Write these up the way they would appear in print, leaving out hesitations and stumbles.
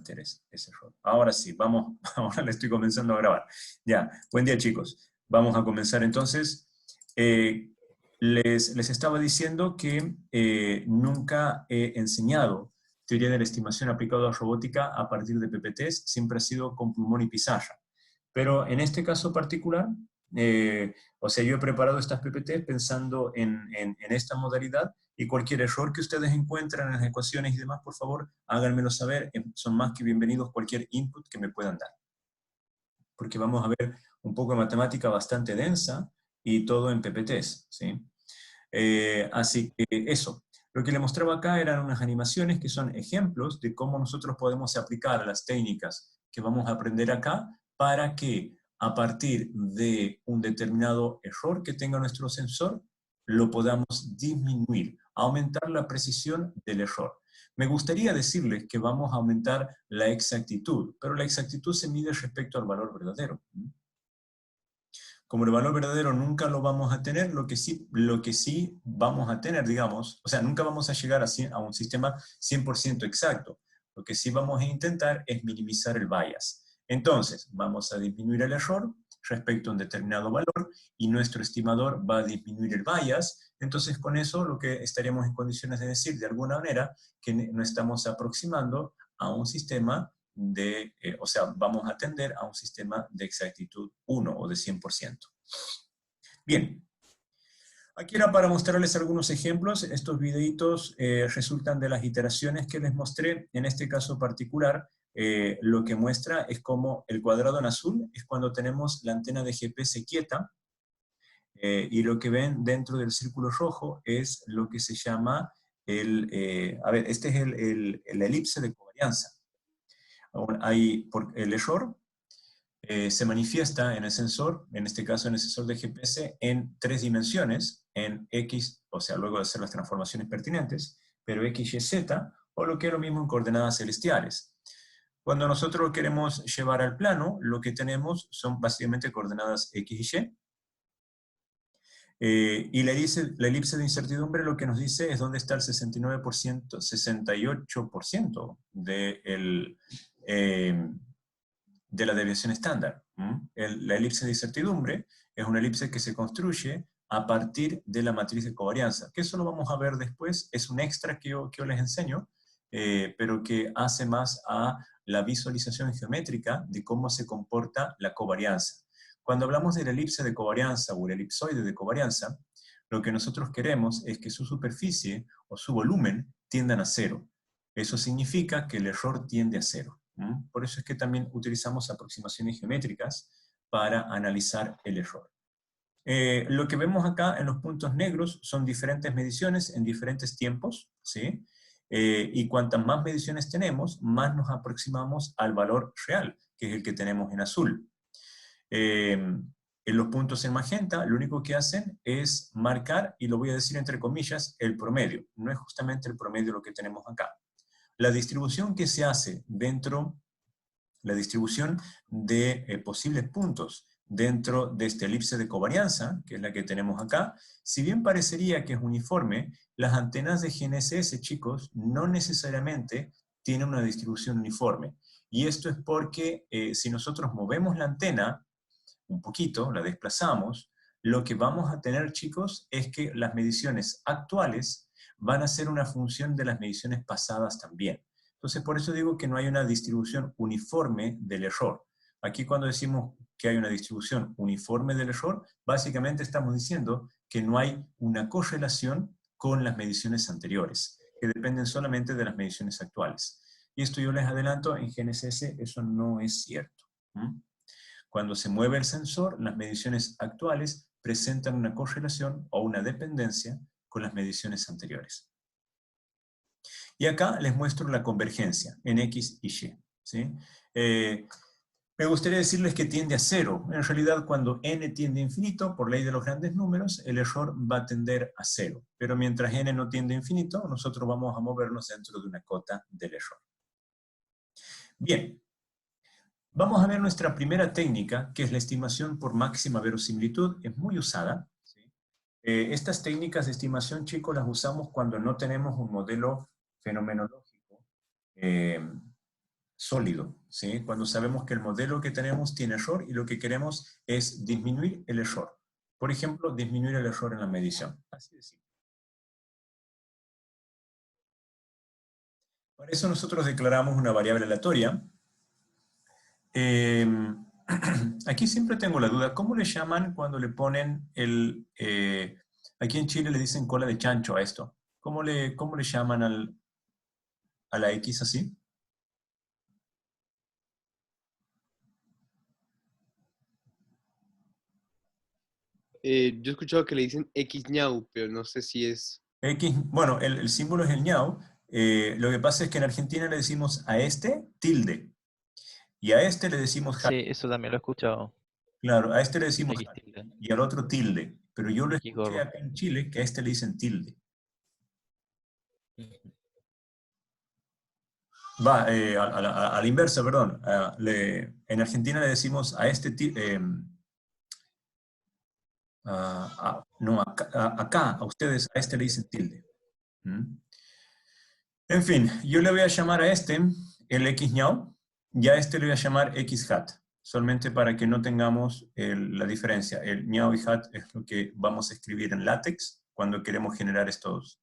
enter ese error. Ahora sí, vamos, ahora le estoy comenzando a grabar. Ya, buen día chicos. Vamos a comenzar entonces. Les estaba diciendo que nunca he enseñado teoría de la estimación aplicada a robótica a partir de PPTs, siempre ha sido con plumón y pizarra. Pero en este caso particular, o sea, yo he preparado estas PPTs pensando en esta modalidad, y cualquier error que ustedes encuentren en las ecuaciones y demás, por favor, háganmelo saber, son más que bienvenidos cualquier input que me puedan dar. Porque vamos a ver un poco de matemática bastante densa y todo en PPTs, ¿sí? Así que eso. Lo que le mostraba acá eran unas animaciones que son ejemplos de cómo nosotros podemos aplicar las técnicas que vamos a aprender acá para que a partir de un determinado error que tenga nuestro sensor, lo podamos disminuir, aumentar la precisión del error. Me gustaría decirles que vamos a aumentar la exactitud, pero la exactitud se mide respecto al valor verdadero. Como el valor verdadero nunca lo vamos a tener, lo que sí vamos a tener, digamos, o sea, nunca vamos a llegar a un sistema 100% exacto. Lo que sí vamos a intentar es minimizar el bias. Entonces, vamos a disminuir el error respecto a un determinado valor y nuestro estimador va a disminuir el bias. Entonces, con eso lo que estaríamos en condiciones de decir, de alguna manera, que nos estamos aproximando a un sistema o sea, vamos a tender a un sistema de exactitud 1 o de 100%. Bien, aquí era para mostrarles algunos ejemplos. Estos videitos resultan de las iteraciones que les mostré. En este caso particular, lo que muestra es como el cuadrado en azul es cuando tenemos la antena de GPS quieta, y lo que ven dentro del círculo rojo es lo que se llama este es el elipse de covarianza. El error se manifiesta en el sensor, en este caso en el sensor de GPS, en 3 dimensiones, en X, o sea, luego de hacer las transformaciones pertinentes, pero X, Y, Z, o lo que es lo mismo en coordenadas celestiales. Cuando nosotros lo queremos llevar al plano, lo que tenemos son básicamente coordenadas X y Y. Y la elipse de incertidumbre lo que nos dice es dónde está el 69%, 68% de la desviación estándar. La elipse de incertidumbre es una elipse que se construye a partir de la matriz de covarianza, que eso lo vamos a ver después, es un extra que yo les enseño, pero que hace más a la visualización geométrica de cómo se comporta la covarianza. Cuando hablamos de la elipse de covarianza o el elipsoide de covarianza, lo que nosotros queremos es que su superficie o su volumen tiendan a cero. Eso significa que el error tiende a cero. Por eso es que también utilizamos aproximaciones geométricas para analizar el error. Lo que vemos acá en los puntos negros son diferentes mediciones en diferentes tiempos, ¿sí? Y cuantas más mediciones tenemos, más nos aproximamos al valor real, que es el que tenemos en azul. En los puntos en magenta, lo único que hacen es marcar, y lo voy a decir entre comillas, el promedio. No es justamente el promedio lo que tenemos acá. La distribución que se hace la distribución de posibles puntos dentro de esta elipse de covarianza, que es la que tenemos acá, si bien parecería que es uniforme, las antenas de GNSS, chicos, no necesariamente tienen una distribución uniforme. Y esto es porque si nosotros movemos la antena un poquito, la desplazamos, lo que vamos a tener, chicos, es que las mediciones actuales van a ser una función de las mediciones pasadas también. Entonces, por eso digo que no hay una distribución uniforme del error. Aquí cuando decimos que hay una distribución uniforme del error, básicamente estamos diciendo que no hay una correlación con las mediciones anteriores, que dependen solamente de las mediciones actuales. Y esto yo les adelanto, en GNSS eso no es cierto. Cuando se mueve el sensor, las mediciones actuales presentan una correlación o una dependencia con las mediciones anteriores. Y acá les muestro la convergencia en X y Y. ¿Sí? Me gustaría decirles que tiende a cero. En realidad, cuando n tiende a infinito, por ley de los grandes números, el error va a tender a cero. Pero mientras n no tiende a infinito, nosotros vamos a movernos dentro de una cota del error. Bien. Vamos a ver nuestra primera técnica, que es la estimación por máxima verosimilitud. Es muy usada. ¿Sí? Estas técnicas de estimación, chicos, las usamos cuando no tenemos un modelo fenomenológico sólido, ¿sí? Cuando sabemos que el modelo que tenemos tiene error y lo que queremos es disminuir el error. Por ejemplo, disminuir el error en la medición. Así de simple. Para eso nosotros declaramos una variable aleatoria. Aquí siempre tengo la duda, ¿cómo le llaman cuando le ponen el... aquí en Chile le dicen cola de chancho a esto? ¿Cómo le llaman a la X así? Yo he escuchado que le dicen X ñau, pero no sé si es... X, bueno, el símbolo es el ñau. Lo que pasa es que en Argentina le decimos a este tilde y a este le decimos hat. Sí, eso también lo he escuchado. Claro, a este le decimos X hat tilde, y al otro tilde. Pero yo lo X escuché gordo. acá en Chile que a este le dicen tilde. Va, a la inversa, perdón. En Argentina le decimos a este tilde... no, acá, a ustedes, a este le dicen tilde. ¿Mm? En fin, yo le voy a llamar a este el X ñau, y a este le voy a llamar X hat, solamente para que no tengamos la diferencia. El ñau y hat es lo que vamos a escribir en látex cuando queremos generar estos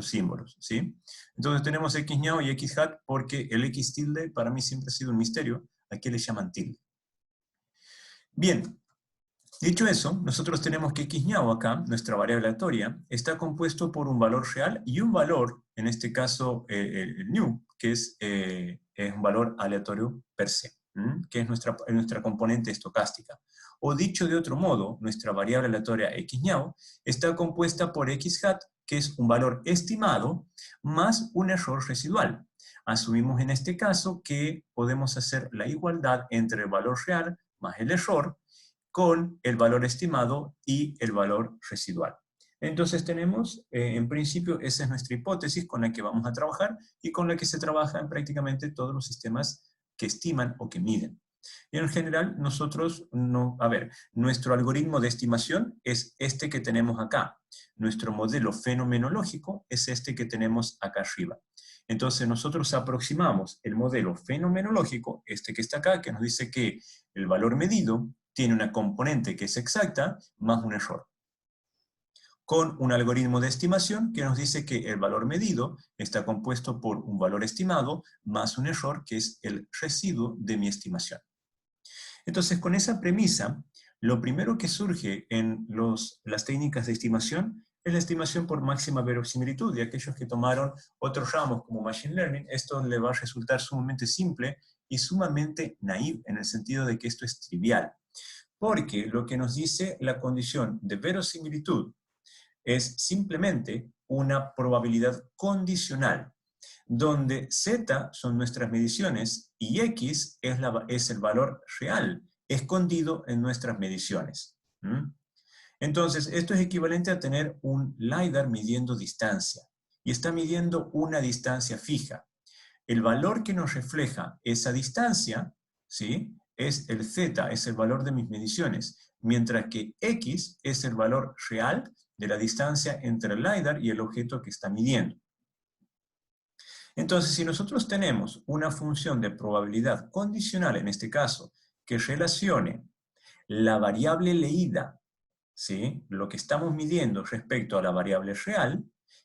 símbolos, ¿sí? Entonces tenemos X ñau y X hat porque el X tilde para mí siempre ha sido un misterio. Aquí le llaman tilde. Bien, dicho eso, nosotros tenemos que x ñau acá, nuestra variable aleatoria, está compuesto por un valor real y un valor, en este caso el new, que es un valor aleatorio per se, que es nuestra componente estocástica. O dicho de otro modo, nuestra variable aleatoria x ñau está compuesta por x hat, que es un valor estimado, más un error residual. Asumimos en este caso que podemos hacer la igualdad entre el valor real más el error, con el valor estimado y el valor residual. Entonces tenemos, en principio, esa es nuestra hipótesis con la que vamos a trabajar y con la que se trabaja en prácticamente todos los sistemas que estiman o que miden. En general, nosotros, nuestro algoritmo de estimación es este que tenemos acá. Nuestro modelo fenomenológico es este que tenemos acá arriba. Entonces nosotros aproximamos el modelo fenomenológico, este que está acá, que nos dice que el valor medido tiene una componente que es exacta más un error, con un algoritmo de estimación que nos dice que el valor medido está compuesto por un valor estimado más un error que es el residuo de mi estimación. Entonces, con esa premisa, lo primero que surge en las técnicas de estimación es la estimación por máxima verosimilitud, y aquellos que tomaron otros ramos como Machine Learning, esto le va a resultar sumamente simple y sumamente naive, en el sentido de que esto es trivial. Porque lo que nos dice la condición de verosimilitud es simplemente una probabilidad condicional, donde Z son nuestras mediciones y X es el valor real, escondido en nuestras mediciones. Entonces, esto es equivalente a tener un LiDAR midiendo distancia, y está midiendo una distancia fija. El valor que nos refleja esa distancia, ¿sí?, es el Z, es el valor de mis mediciones, mientras que X es el valor real de la distancia entre el LiDAR y el objeto que está midiendo. Entonces, si nosotros tenemos una función de probabilidad condicional, en este caso, que relacione la variable leída, ¿sí?, lo que estamos midiendo respecto a la variable real,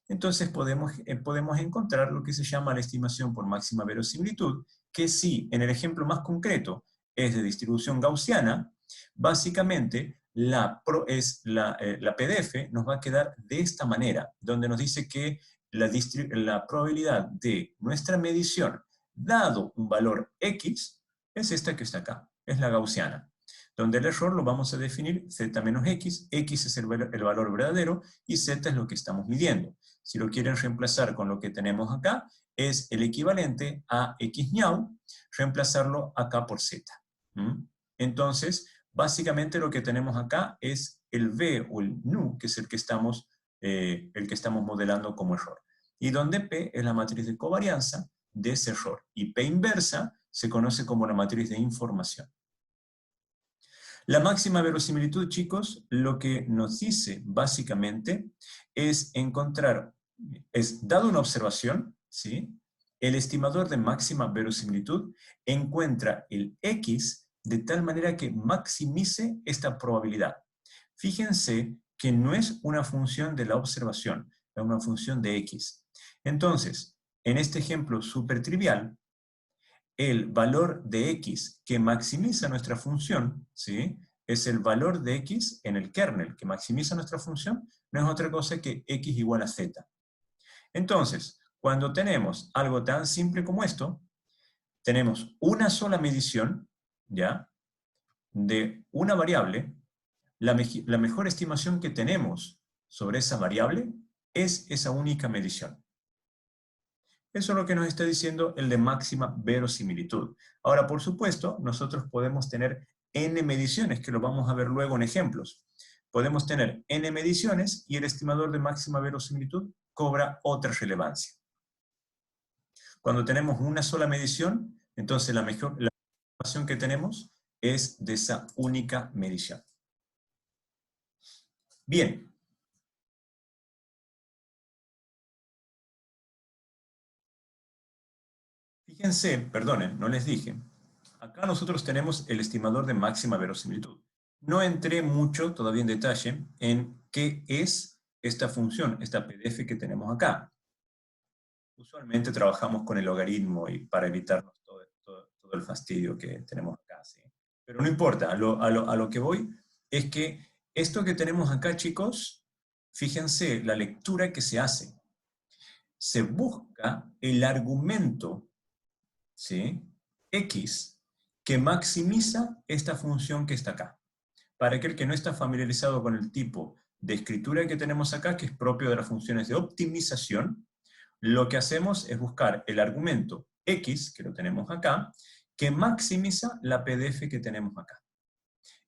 entonces podemos encontrar lo que se llama la estimación por máxima verosimilitud, que si en el ejemplo más concreto es de distribución gaussiana, básicamente la PDF nos va a quedar de esta manera, donde nos dice que la probabilidad de nuestra medición dado un valor X es esta que está acá, es la gaussiana, donde el error lo vamos a definir z menos x, x es el valor verdadero y z es lo que estamos midiendo. Si lo quieren reemplazar con lo que tenemos acá, es el equivalente a x ñau, reemplazarlo acá por z. Entonces, básicamente lo que tenemos acá es el v o el nu, que es el que estamos modelando como error. Y donde p es la matriz de covarianza de ese error. Y p inversa se conoce como la matriz de información. La máxima verosimilitud, chicos, lo que nos dice básicamente es dado una observación, ¿sí?, el estimador de máxima verosimilitud encuentra el X de tal manera que maximice esta probabilidad. Fíjense que no es una función de la observación, es una función de X. Entonces, en este ejemplo súper trivial, el valor de X que maximiza nuestra función, ¿sí?, es el valor de X en el kernel que maximiza nuestra función, no es otra cosa que X igual a Z. Entonces, cuando tenemos algo tan simple como esto, tenemos una sola medición, ¿ya?, de una variable, la mejor estimación que tenemos sobre esa variable es esa única medición. Eso es lo que nos está diciendo el de máxima verosimilitud. Ahora, por supuesto, nosotros podemos tener n mediciones, que lo vamos a ver luego en ejemplos. Podemos tener n mediciones y el estimador de máxima verosimilitud cobra otra relevancia. Cuando tenemos una sola medición, entonces la estimación que tenemos es de esa única medición. Bien. Fíjense, perdonen, no les dije. Acá nosotros tenemos el estimador de máxima verosimilitud. No entré mucho todavía en detalle en qué es esta función, esta PDF que tenemos acá. Usualmente trabajamos con el logaritmo y para evitarnos todo el fastidio que tenemos acá, ¿sí? Pero no importa, a lo que voy es que esto que tenemos acá, chicos, fíjense la lectura que se hace. Se busca el argumento, ¿sí?, X, que maximiza esta función que está acá. Para aquel que no está familiarizado con el tipo de escritura que tenemos acá, que es propio de las funciones de optimización, lo que hacemos es buscar el argumento X, que lo tenemos acá, que maximiza la PDF que tenemos acá.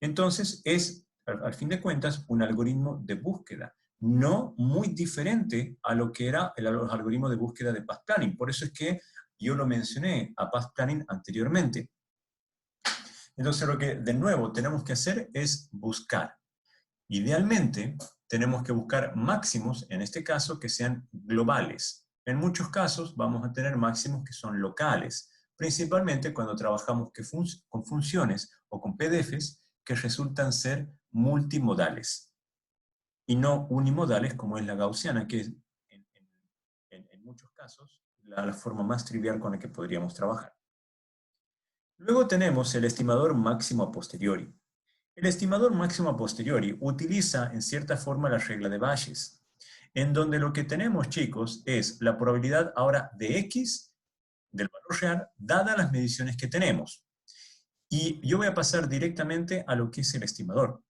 Entonces es, al fin de cuentas, un algoritmo de búsqueda, no muy diferente a lo que era el algoritmo de búsqueda de Path Planning. Por eso es que yo lo mencioné a Path Planning anteriormente. Entonces lo que de nuevo tenemos que hacer es buscar. Idealmente tenemos que buscar máximos, en este caso, que sean globales. En muchos casos vamos a tener máximos que son locales, principalmente cuando trabajamos con funciones o con PDFs que resultan ser multimodales y no unimodales como es la gaussiana, que es en muchos casos la forma más trivial con la que podríamos trabajar. Luego tenemos el estimador máximo a posteriori. El estimador máximo a posteriori utiliza en cierta forma la regla de Bayes, en donde lo que tenemos, chicos, es la probabilidad ahora de X del valor real, dadas las mediciones que tenemos. Y yo voy a pasar directamente a lo que es el estimador.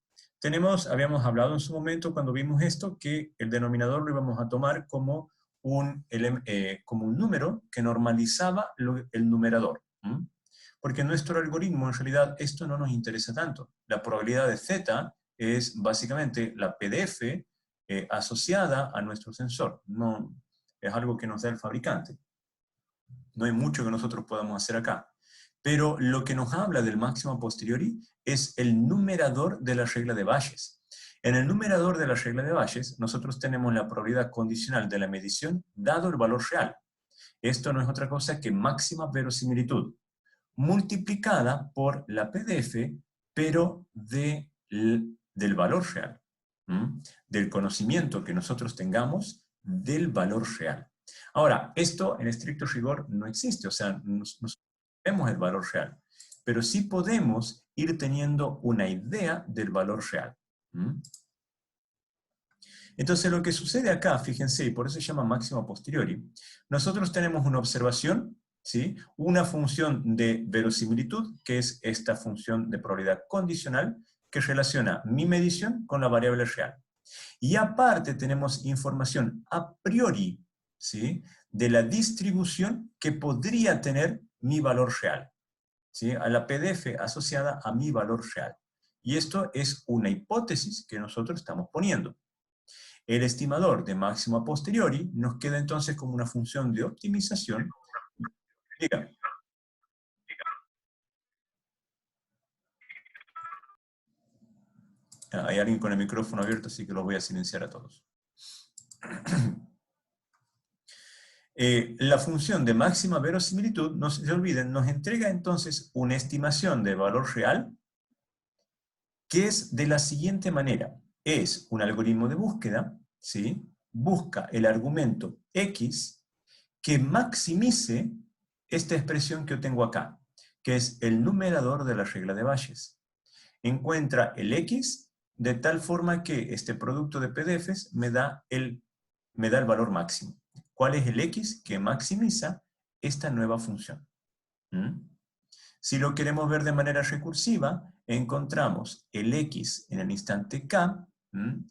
Habíamos hablado en su momento cuando vimos esto, que el denominador lo íbamos a tomar como un número que normalizaba el numerador. Porque en nuestro algoritmo, en realidad, esto no nos interesa tanto. La probabilidad de Z es básicamente la PDF asociada a nuestro sensor. No, es algo que nos da el fabricante. No hay mucho que nosotros podamos hacer acá. Pero lo que nos habla del máximo a posteriori es el numerador de la regla de Bayes. En el numerador de la regla de Bayes, nosotros tenemos la probabilidad condicional de la medición dado el valor real. Esto no es otra cosa que máxima verosimilitud, multiplicada por la PDF, pero del valor real, del conocimiento que nosotros tengamos del valor real. Ahora, esto en estricto rigor no existe, o sea, no sabemos el valor real, pero sí podemos ir teniendo una idea del valor real. Entonces lo que sucede acá, fíjense, y por eso se llama máximo a posteriori, nosotros tenemos una observación, ¿sí?, una función de verosimilitud, que es esta función de probabilidad condicional, que relaciona mi medición con la variable real. Y aparte tenemos información a priori, ¿sí?, de la distribución que podría tener mi valor real, ¿sí?, a la PDF asociada a mi valor real. Y esto es una hipótesis que nosotros estamos poniendo. El estimador de máximo a posteriori nos queda entonces como una función de optimización. Dígame. Hay alguien con el micrófono abierto, así que los voy a silenciar a todos. La función de máxima verosimilitud, no se olviden, nos entrega entonces una estimación de valor real que es de la siguiente manera. Es un algoritmo de búsqueda, ¿sí? Busca el argumento X que maximice esta expresión que yo tengo acá, que es el numerador de la regla de Bayes. Encuentra el X de tal forma que este producto de PDFs me da el valor máximo. ¿Cuál es el X que maximiza esta nueva función? Si lo queremos ver de manera recursiva, encontramos el X en el instante K,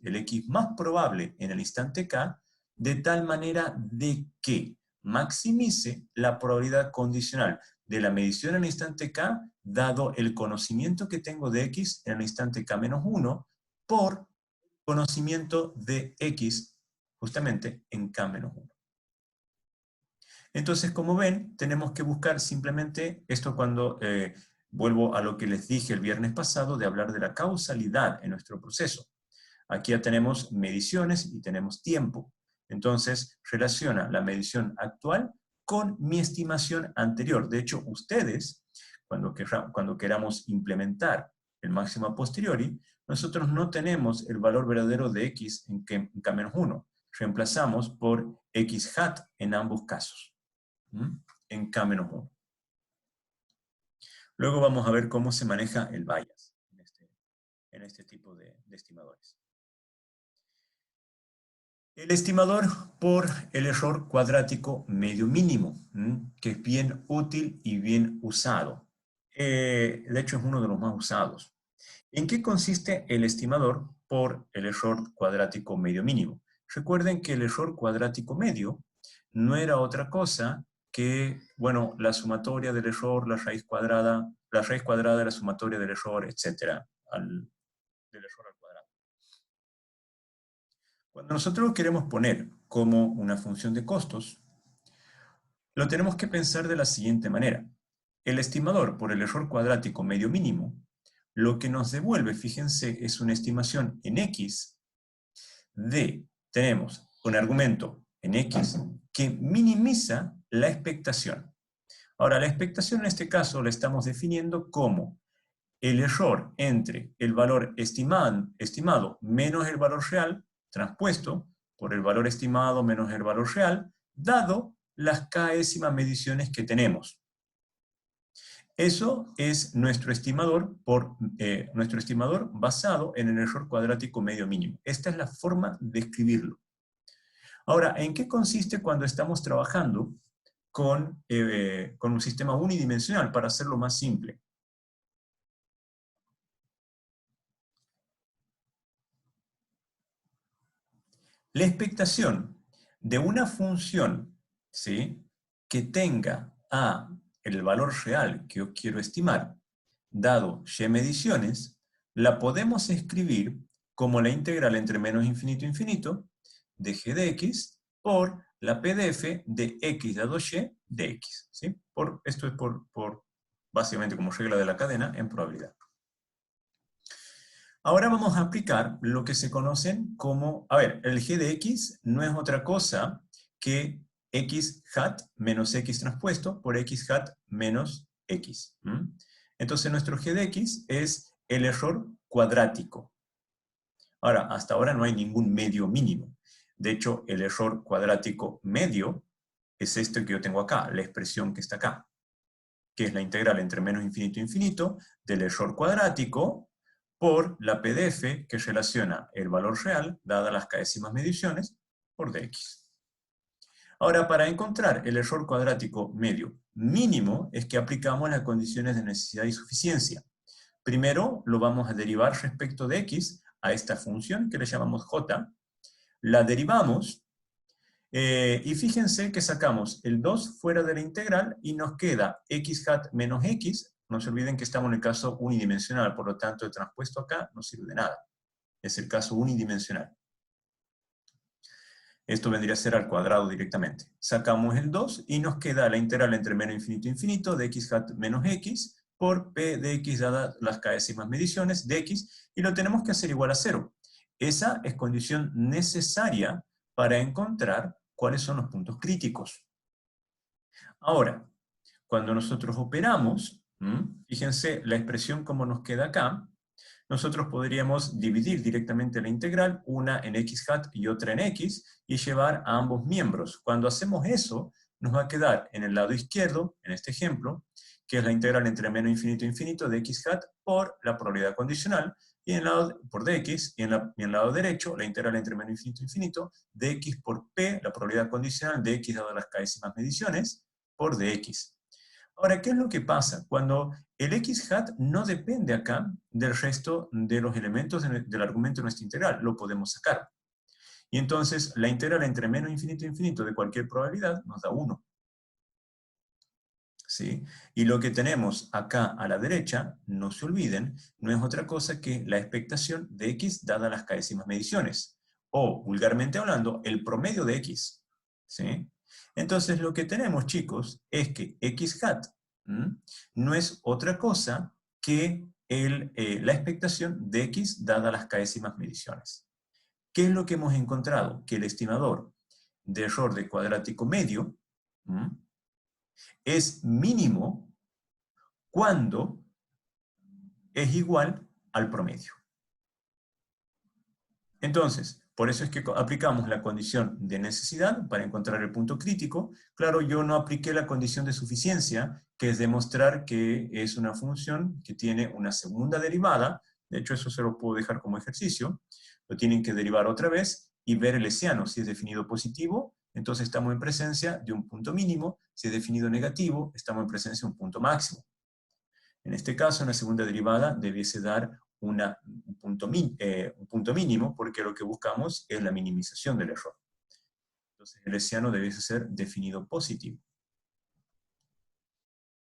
el X más probable en el instante K, de tal manera de que maximice la probabilidad condicional de la medición en el instante K, dado el conocimiento que tengo de X en el instante K-1, por conocimiento de X justamente en K-1. Entonces, como ven, tenemos que buscar simplemente esto cuando vuelvo a lo que les dije el viernes pasado de hablar de la causalidad en nuestro proceso. Aquí ya tenemos mediciones y tenemos tiempo. Entonces, relaciona la medición actual con mi estimación anterior. De hecho, ustedes, cuando queramos implementar el máximo a posteriori, nosotros no tenemos el valor verdadero de X en K-1. Reemplazamos por X hat en ambos casos. En K-1. Luego vamos a ver cómo se maneja el bias en este tipo de estimadores. El estimador por el error cuadrático medio mínimo, que es bien útil y bien usado. De hecho, es uno de los más usados. ¿En qué consiste el estimador por el error cuadrático medio mínimo? Recuerden que el error cuadrático medio no era otra cosa que, bueno, la sumatoria del error, la raíz cuadrada de la sumatoria del error, etc. Del error al cuadrado. Cuando nosotros lo queremos poner como una función de costos, lo tenemos que pensar de la siguiente manera. El estimador por el error cuadrático medio mínimo, lo que nos devuelve, fíjense, es una estimación en X tenemos un argumento en X que minimiza la expectación. Ahora, la expectación en este caso la estamos definiendo como el error entre el valor estimado menos el valor real, transpuesto por el valor estimado menos el valor real, dado las k-ésimas mediciones que tenemos. Eso es nuestro estimador basado en el error cuadrático medio mínimo. Esta es la forma de escribirlo. Ahora, ¿en qué consiste cuando estamos trabajando con un sistema unidimensional, para hacerlo más simple? La expectación de una función, ¿sí?, que tenga el valor real que yo quiero estimar, dado y mediciones, la podemos escribir como la integral entre menos infinito e infinito de g de x por la PDF de x dado y de x. ¿Sí? Esto es básicamente como regla de la cadena en probabilidad. Ahora vamos a aplicar lo que se conocen como, el g de x no es otra cosa que x hat menos x transpuesto por x hat menos x. Entonces nuestro g de x es el error cuadrático. Ahora, hasta ahora no hay ningún medio mínimo. De hecho, el error cuadrático medio es este que yo tengo acá, la expresión que está acá, que es la integral entre menos infinito e infinito del error cuadrático por la PDF que relaciona el valor real, dadas las k-ésimas mediciones, por dx. Ahora, para encontrar el error cuadrático medio mínimo, es que aplicamos las condiciones de necesidad y suficiencia. Primero, lo vamos a derivar respecto de x a esta función que le llamamos j. La derivamos, y fíjense que sacamos el 2 fuera de la integral y nos queda x hat menos x. No se olviden que estamos en el caso unidimensional, por lo tanto el transpuesto acá no sirve de nada. Es el caso unidimensional. Esto vendría a ser al cuadrado directamente. Sacamos el 2 y nos queda la integral entre menos infinito e infinito de x hat menos x por p de x dadas las k-ésimas mediciones de x, y lo tenemos que hacer igual a 0. Esa es condición necesaria para encontrar cuáles son los puntos críticos. Ahora, cuando nosotros operamos, fíjense la expresión como nos queda acá, nosotros podríamos dividir directamente la integral, una en x hat y otra en x, y llevar a ambos miembros. Cuando hacemos eso, nos va a quedar en el lado izquierdo, en este ejemplo, que es la integral entre menos infinito e infinito de x hat por la probabilidad condicional, y en el lado por dx, y en el lado derecho, la integral entre menos infinito e infinito de x por p, la probabilidad condicional de x dado las décimas mediciones, por dx. Ahora, ¿qué es lo que pasa? Cuando el x hat no depende acá del resto de los elementos del argumento de nuestra integral, lo podemos sacar. Y entonces la integral entre menos infinito e infinito de cualquier probabilidad nos da 1. ¿Sí? Y lo que tenemos acá a la derecha, no se olviden, no es otra cosa que la expectación de x dada las décimas mediciones. O, vulgarmente hablando, el promedio de x. ¿Sí? Entonces lo que tenemos, chicos, es que x hat no es otra cosa que la expectación de x dada las décimas mediciones. ¿Qué es lo que hemos encontrado? Que el estimador de error de cuadrático medio es mínimo cuando es igual al promedio. Entonces, por eso es que aplicamos la condición de necesidad para encontrar el punto crítico. Claro, yo no apliqué la condición de suficiencia, que es demostrar que es una función que tiene una segunda derivada. De hecho, eso se lo puedo dejar como ejercicio. Lo tienen que derivar otra vez y ver el hessiano. Si es definido positivo, entonces estamos en presencia de un punto mínimo. Si es definido negativo, estamos en presencia de un punto máximo. En este caso, una segunda derivada debiese dar un punto mínimo, porque lo que buscamos es la minimización del error. Entonces, el hessiano debiese ser definido positivo.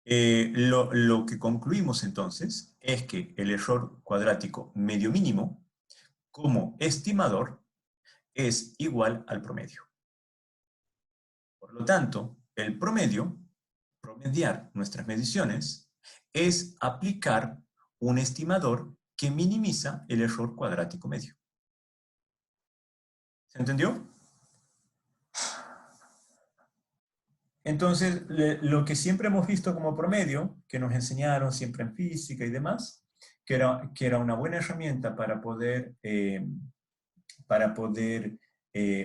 Lo que concluimos entonces es que el error cuadrático medio mínimo, como estimador, es igual al promedio. Por lo tanto, el promedio, promediar nuestras mediciones, es aplicar un estimador que minimiza el error cuadrático medio. ¿Se entendió? Entonces, lo que siempre hemos visto como promedio, que nos enseñaron siempre en física y demás, que era una buena herramienta para poder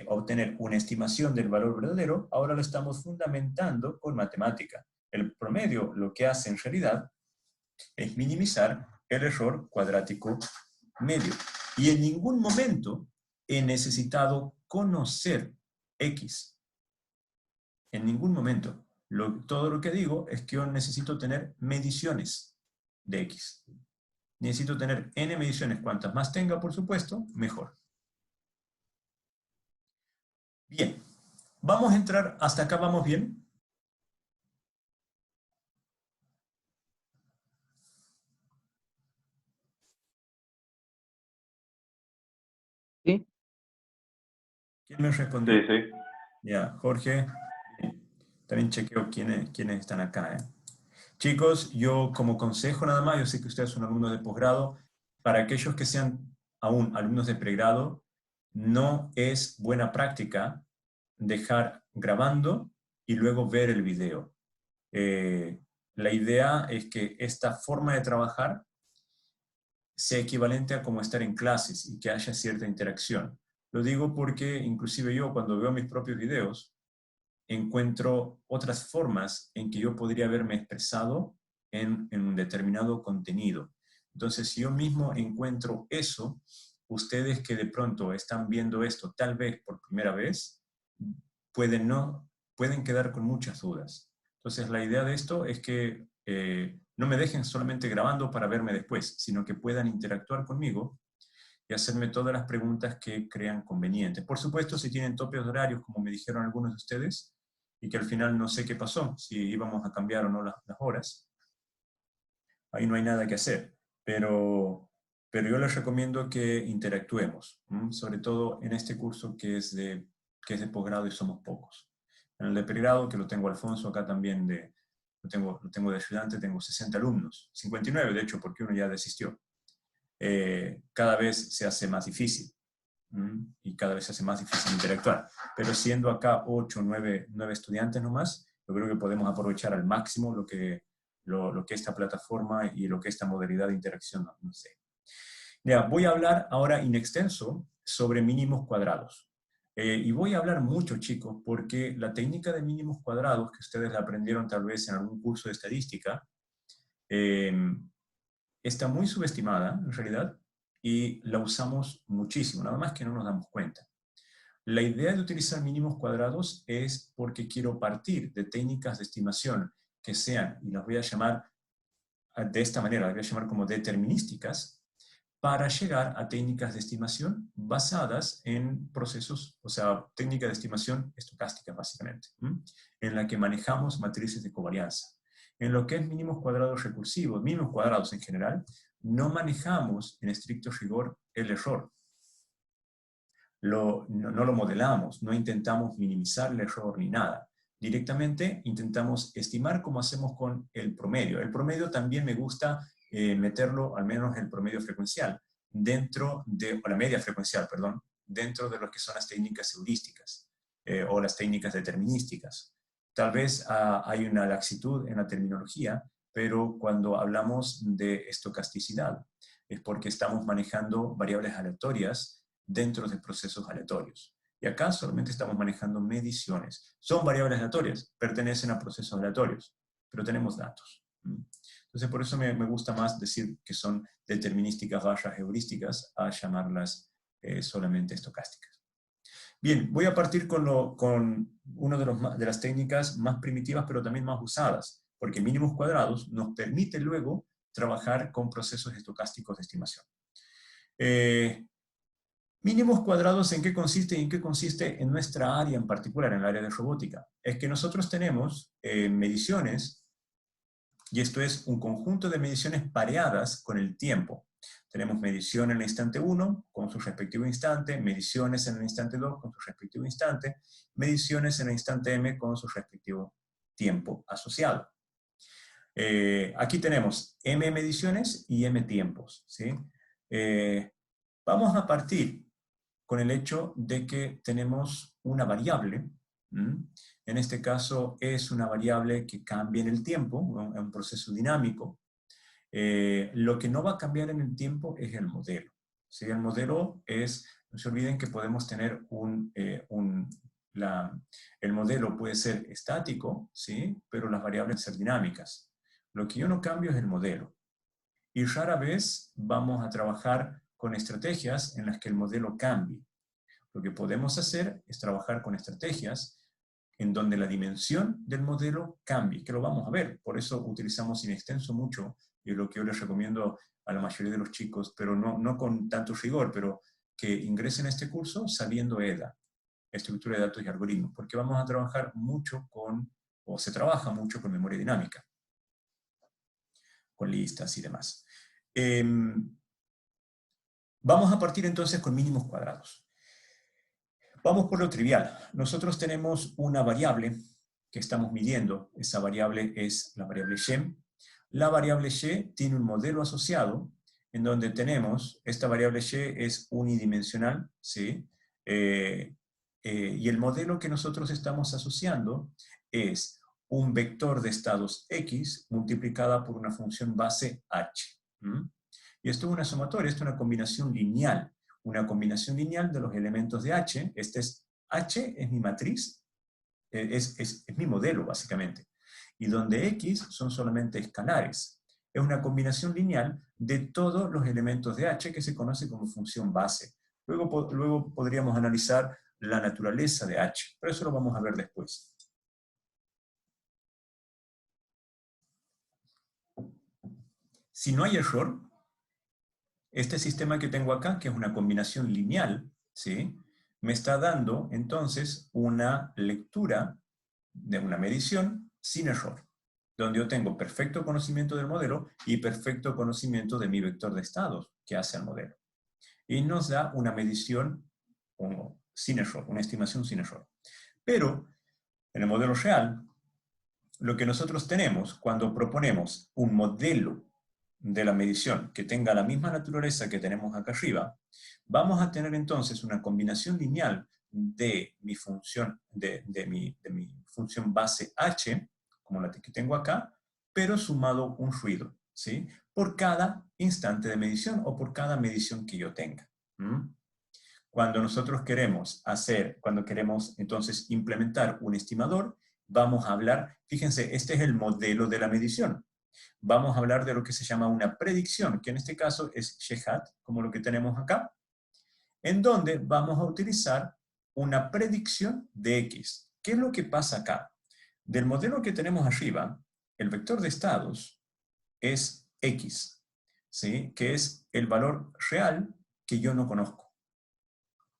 obtener una estimación del valor verdadero, ahora lo estamos fundamentando con matemática. El promedio lo que hace en realidad es minimizar el error cuadrático medio. Y en ningún momento he necesitado conocer X. En ningún momento. Todo lo que digo es que yo necesito tener mediciones de X. Necesito tener n mediciones. Cuantas más tenga, por supuesto, mejor. Bien. Vamos a entrar, hasta acá vamos bien. ¿Sí? ¿Quién me respondió? Sí, sí. Ya, Jorge. También chequeo quiénes están acá. Chicos, yo como consejo nada más, yo sé que ustedes son alumnos de posgrado, para aquellos que sean aún alumnos de pregrado, no es buena práctica dejar grabando y luego ver el video. La idea es que esta forma de trabajar sea equivalente a como estar en clases y que haya cierta interacción. Lo digo porque inclusive yo cuando veo mis propios videos, encuentro otras formas en que yo podría haberme expresado en un determinado contenido. Entonces, si yo mismo encuentro eso, ustedes que de pronto están viendo esto tal vez por primera vez, pueden quedar con muchas dudas. Entonces, la idea de esto es que no me dejen solamente grabando para verme después, sino que puedan interactuar conmigo y hacerme todas las preguntas que crean convenientes. Por supuesto, si tienen topes horarios, como me dijeron algunos de ustedes, y que al final no sé qué pasó, si íbamos a cambiar o no las horas, ahí no hay nada que hacer. Pero yo les recomiendo que interactuemos, sobre todo en este curso que es de posgrado y somos pocos. En el de pregrado, que lo tengo Alfonso acá también, lo tengo de ayudante, tengo 60 alumnos, 59 de hecho, porque uno ya desistió. Cada vez se hace más difícil y cada vez se hace más difícil interactuar. Pero siendo acá 8 o 9 estudiantes nomás, Yo creo que podemos aprovechar al máximo lo que esta plataforma y lo que esta modalidad de interacción nos dé. Ya, voy a hablar ahora in extenso sobre mínimos cuadrados. Y voy a hablar mucho, chicos, porque la técnica de mínimos cuadrados, que ustedes la aprendieron tal vez en algún curso de estadística, está muy subestimada, en realidad, y la usamos muchísimo, nada más que no nos damos cuenta. La idea de utilizar mínimos cuadrados es porque quiero partir de técnicas de estimación que sean, y las voy a llamar de esta manera, las voy a llamar como determinísticas, para llegar a técnicas de estimación basadas en procesos, o sea, técnicas de estimación estocástica, básicamente, en la que manejamos matrices de covarianza. En lo que es mínimos cuadrados recursivos, mínimos cuadrados en general, no manejamos en estricto rigor el error. No lo modelamos, no intentamos minimizar el error ni nada. Directamente intentamos estimar como hacemos con el promedio. El promedio también me gusta meterlo, al menos el promedio frecuencial, o la media frecuencial, perdón, dentro de lo que son las técnicas heurísticas o las técnicas determinísticas. Tal vez hay una laxitud en la terminología, pero cuando hablamos de estocasticidad es porque estamos manejando variables aleatorias dentro de procesos aleatorios. Y acá solamente estamos manejando mediciones. Son variables aleatorias, pertenecen a procesos aleatorios, pero tenemos datos. Entonces, por eso me gusta más decir que son determinísticas barras heurísticas a llamarlas solamente estocásticas. Bien, voy a partir con una de las técnicas más primitivas, pero también más usadas, porque mínimos cuadrados nos permite luego trabajar con procesos estocásticos de estimación. Mínimos cuadrados, ¿en qué consiste? ¿Y en qué consiste en nuestra área en particular, en el área de robótica? Es que nosotros tenemos mediciones, y esto es un conjunto de mediciones pareadas con el tiempo. Tenemos medición en el instante 1 con su respectivo instante, mediciones en el instante 2 con su respectivo instante, mediciones en el instante m con su respectivo tiempo asociado. Aquí tenemos m mediciones y m tiempos, ¿sí? Vamos a partir con el hecho de que tenemos una variable, en este caso es una variable que cambia en el tiempo, es un proceso dinámico. Lo que no va a cambiar en el tiempo es el modelo. ¿Sí? El modelo es, no se olviden que podemos tener el modelo puede ser estático, ¿sí? Pero las variables ser dinámicas. Lo que yo no cambio es el modelo. Y rara vez vamos a trabajar con estrategias en las que el modelo cambie. Lo que podemos hacer es trabajar con estrategias en donde la dimensión del modelo cambie, que lo vamos a ver. Por eso utilizamos in extenso mucho, y lo que yo les recomiendo a la mayoría de los chicos, pero no con tanto rigor, pero que ingresen a este curso sabiendo EDA, estructura de datos y algoritmos, porque vamos a trabajar mucho o se trabaja mucho con memoria dinámica, con listas y demás. Vamos a partir entonces con mínimos cuadrados. Vamos por lo trivial. Nosotros tenemos una variable que estamos midiendo. Esa variable es la variable y. La variable y tiene un modelo asociado en donde tenemos, esta variable y es unidimensional, ¿sí? Y el modelo que nosotros estamos asociando es un vector de estados x multiplicada por una función base h. Y esto es una sumatoria, esto es una combinación lineal. Una combinación lineal de los elementos de H. H es mi matriz, es mi modelo, básicamente. Y donde X son solamente escalares. Es una combinación lineal de todos los elementos de H que se conoce como función base. Luego podríamos analizar la naturaleza de H, pero eso lo vamos a ver después. Si no hay error, este sistema que tengo acá, que es una combinación lineal, ¿sí? Me está dando entonces una lectura de una medición sin error, donde yo tengo perfecto conocimiento del modelo y perfecto conocimiento de mi vector de estados que hace al modelo. Y nos da una medición sin error, una estimación sin error. Pero en el modelo real, lo que nosotros tenemos cuando proponemos un modelo de la medición que tenga la misma naturaleza que tenemos acá arriba, vamos a tener entonces una combinación lineal de mi función, de mi función base h, como la que tengo acá, pero sumado un ruido, ¿sí? Por cada instante de medición o por cada medición que yo tenga. Cuando nosotros cuando queremos entonces implementar un estimador, vamos a hablar, fíjense, este es el modelo de la medición. Vamos a hablar de lo que se llama una predicción, que en este caso es Shehat, como lo que tenemos acá, en donde vamos a utilizar una predicción de X. ¿Qué es lo que pasa acá? Del modelo que tenemos arriba, el vector de estados es X, ¿sí? Que es el valor real que yo no conozco.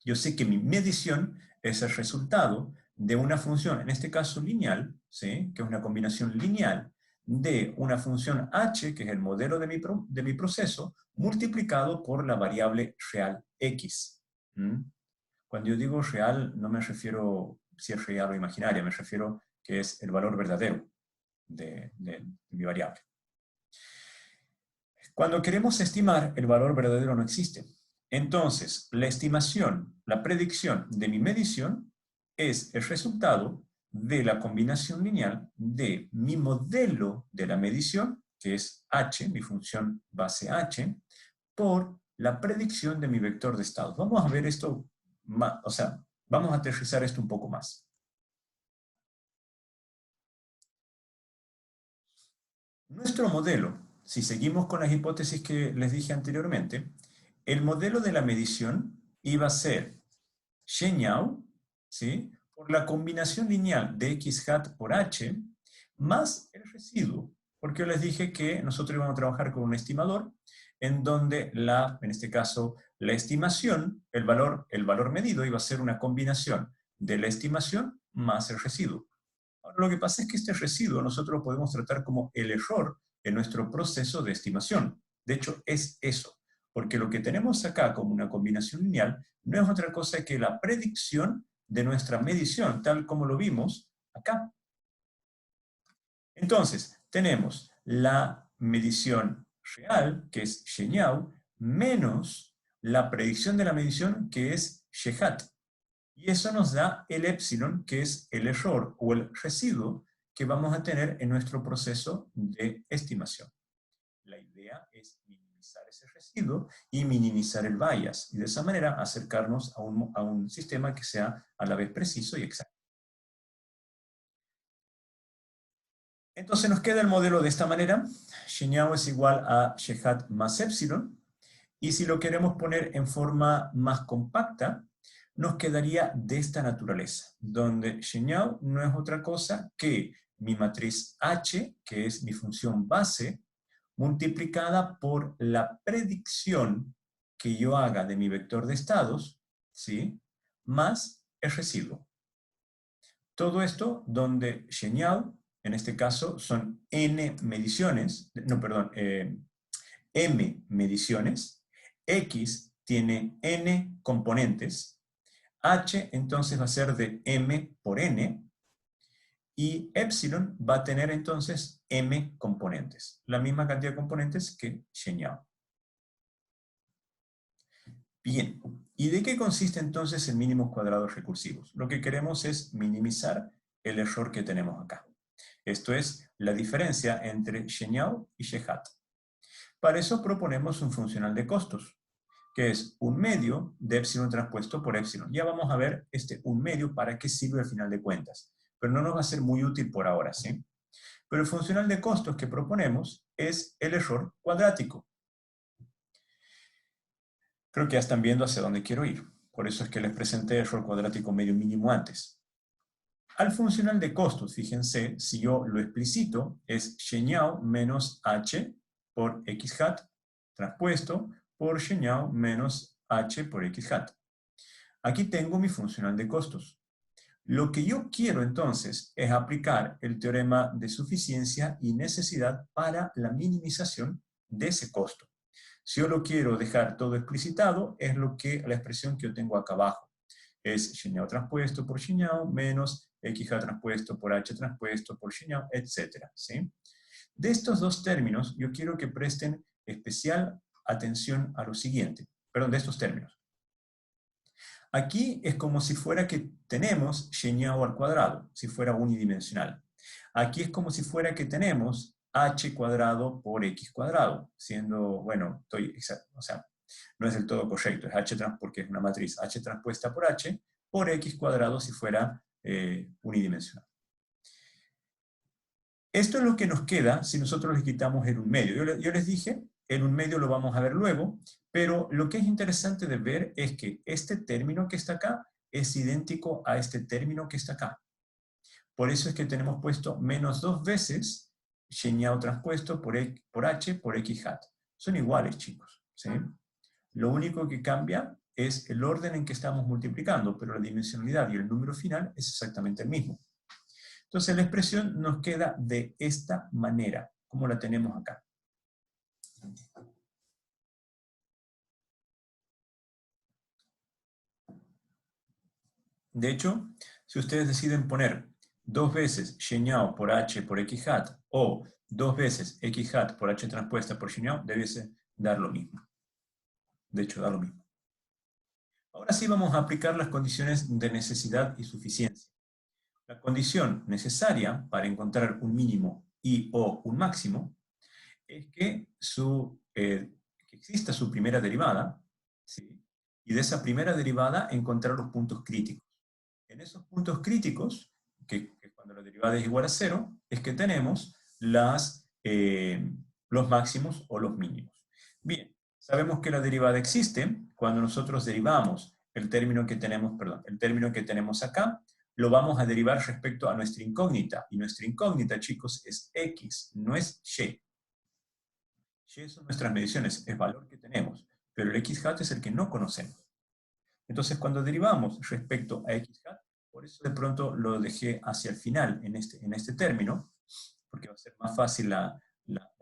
Yo sé que mi medición es el resultado de una función, en este caso lineal, ¿sí? Que es una combinación lineal de una función h, que es el modelo de mi proceso, multiplicado por la variable real x. Cuando yo digo real, no me refiero si es real o imaginaria, me refiero que es el valor verdadero de mi variable. Cuando queremos estimar, el valor verdadero no existe. Entonces, la estimación, la predicción de mi medición es el resultado de la combinación lineal de mi modelo de la medición, que es h, mi función base h, por la predicción de mi vector de estados. Vamos a ver esto más, o sea, vamos a aterrizar esto un poco más. Nuestro modelo, si seguimos con las hipótesis que les dije anteriormente, el modelo de la medición iba a ser Shenyao, ¿sí? Por la combinación lineal de x hat por h, más el residuo, porque yo les dije que nosotros íbamos a trabajar con un estimador, en donde en este caso, la estimación, el valor medido iba a ser una combinación de la estimación más el residuo. Ahora, lo que pasa es que este residuo nosotros lo podemos tratar como el error en nuestro proceso de estimación. De hecho, es eso, porque lo que tenemos acá como una combinación lineal no es otra cosa que la predicción de nuestra medición, tal como lo vimos acá. Entonces, tenemos la medición real, que es Shenyao, menos la predicción de la medición, que es Shehat. Y eso nos da el épsilon, que es el error o el residuo que vamos a tener en nuestro proceso de estimación. La idea es minimizar ese residuo y minimizar el bias, y de esa manera acercarnos a un sistema que sea a la vez preciso y exacto. Entonces nos queda el modelo de esta manera. Shenyao es igual a Shehat más épsilon. Y si lo queremos poner en forma más compacta, nos quedaría de esta naturaleza, donde Shenyao no es otra cosa que mi matriz H, que es mi función base, multiplicada por la predicción que yo haga de mi vector de estados, ¿sí? Más el residuo. Todo esto donde Shenyao, en este caso, son m mediciones, m mediciones, x tiene n componentes, h entonces va a ser de m por n, y epsilon va a tener entonces m componentes, la misma cantidad de componentes que Shenyao. Bien, ¿y de qué consiste entonces el mínimos cuadrados recursivos? Lo que queremos es minimizar el error que tenemos acá. Esto es la diferencia entre Shenyao y Shehat. Para eso proponemos un funcional de costos, que es un medio de epsilon transpuesto por epsilon. Ya vamos a ver un medio para qué sirve al final de cuentas, pero no nos va a ser muy útil por ahora, ¿sí? Pero el funcional de costos que proponemos es el error cuadrático. Creo que ya están viendo hacia dónde quiero ir. Por eso es que les presenté el error cuadrático medio mínimo antes. Al funcional de costos, fíjense, si yo lo explicito, es Shenyao menos h por x hat transpuesto por Shenyao menos h por x hat. Aquí tengo mi funcional de costos. Lo que yo quiero entonces es aplicar el teorema de suficiencia y necesidad para la minimización de ese costo. Si yo lo quiero dejar todo explicitado, es la expresión que yo tengo acá abajo. Es Shenyao transpuesto por Shenyao menos x hat transpuesto por h transpuesto por Shenyao, etc. ¿sí? De estos dos términos, yo quiero que presten especial atención a lo siguiente. Perdón, de estos términos. Aquí es como si fuera que tenemos Shenyao al cuadrado, si fuera unidimensional. Aquí es como si fuera que tenemos h cuadrado por x cuadrado, siendo, bueno, o sea, no es del todo correcto, es h porque es una matriz h transpuesta por h por x cuadrado si fuera unidimensional. Esto es lo que nos queda si nosotros le quitamos el 1 medio. Yo les dije, el 1 medio lo vamos a ver luego, pero lo que es interesante de ver es que este término que está acá es idéntico a este término que está acá. Por eso es que tenemos puesto menos 2 veces Shenyao transpuesto por h por x hat. Son iguales, chicos, ¿sí? Lo único que cambia es el orden en que estamos multiplicando, pero la dimensionalidad y el número final es exactamente el mismo. Entonces la expresión nos queda de esta manera, como la tenemos acá. De hecho, si ustedes deciden poner 2 veces Shenyao por h por x hat o 2 veces x hat por h transpuesta por Shenyao, debiese dar lo mismo. De hecho, da lo mismo. Ahora sí vamos a aplicar las condiciones de necesidad y suficiencia. La condición necesaria para encontrar un mínimo y o un máximo es que exista su primera derivada, ¿sí? Y de esa primera derivada encontrar los puntos críticos. En esos puntos críticos, que cuando la derivada es igual a 0, es que tenemos los máximos o los mínimos. Bien, sabemos que la derivada existe cuando nosotros derivamos el término que tenemos acá, lo vamos a derivar respecto a nuestra incógnita. Y nuestra incógnita, chicos, es x, no es y. Y son nuestras mediciones, es valor que tenemos, pero el x hat es el que no conocemos. Entonces, cuando derivamos respecto a x hat, por eso de pronto lo dejé hacia el final en este término, porque va a ser más fácil la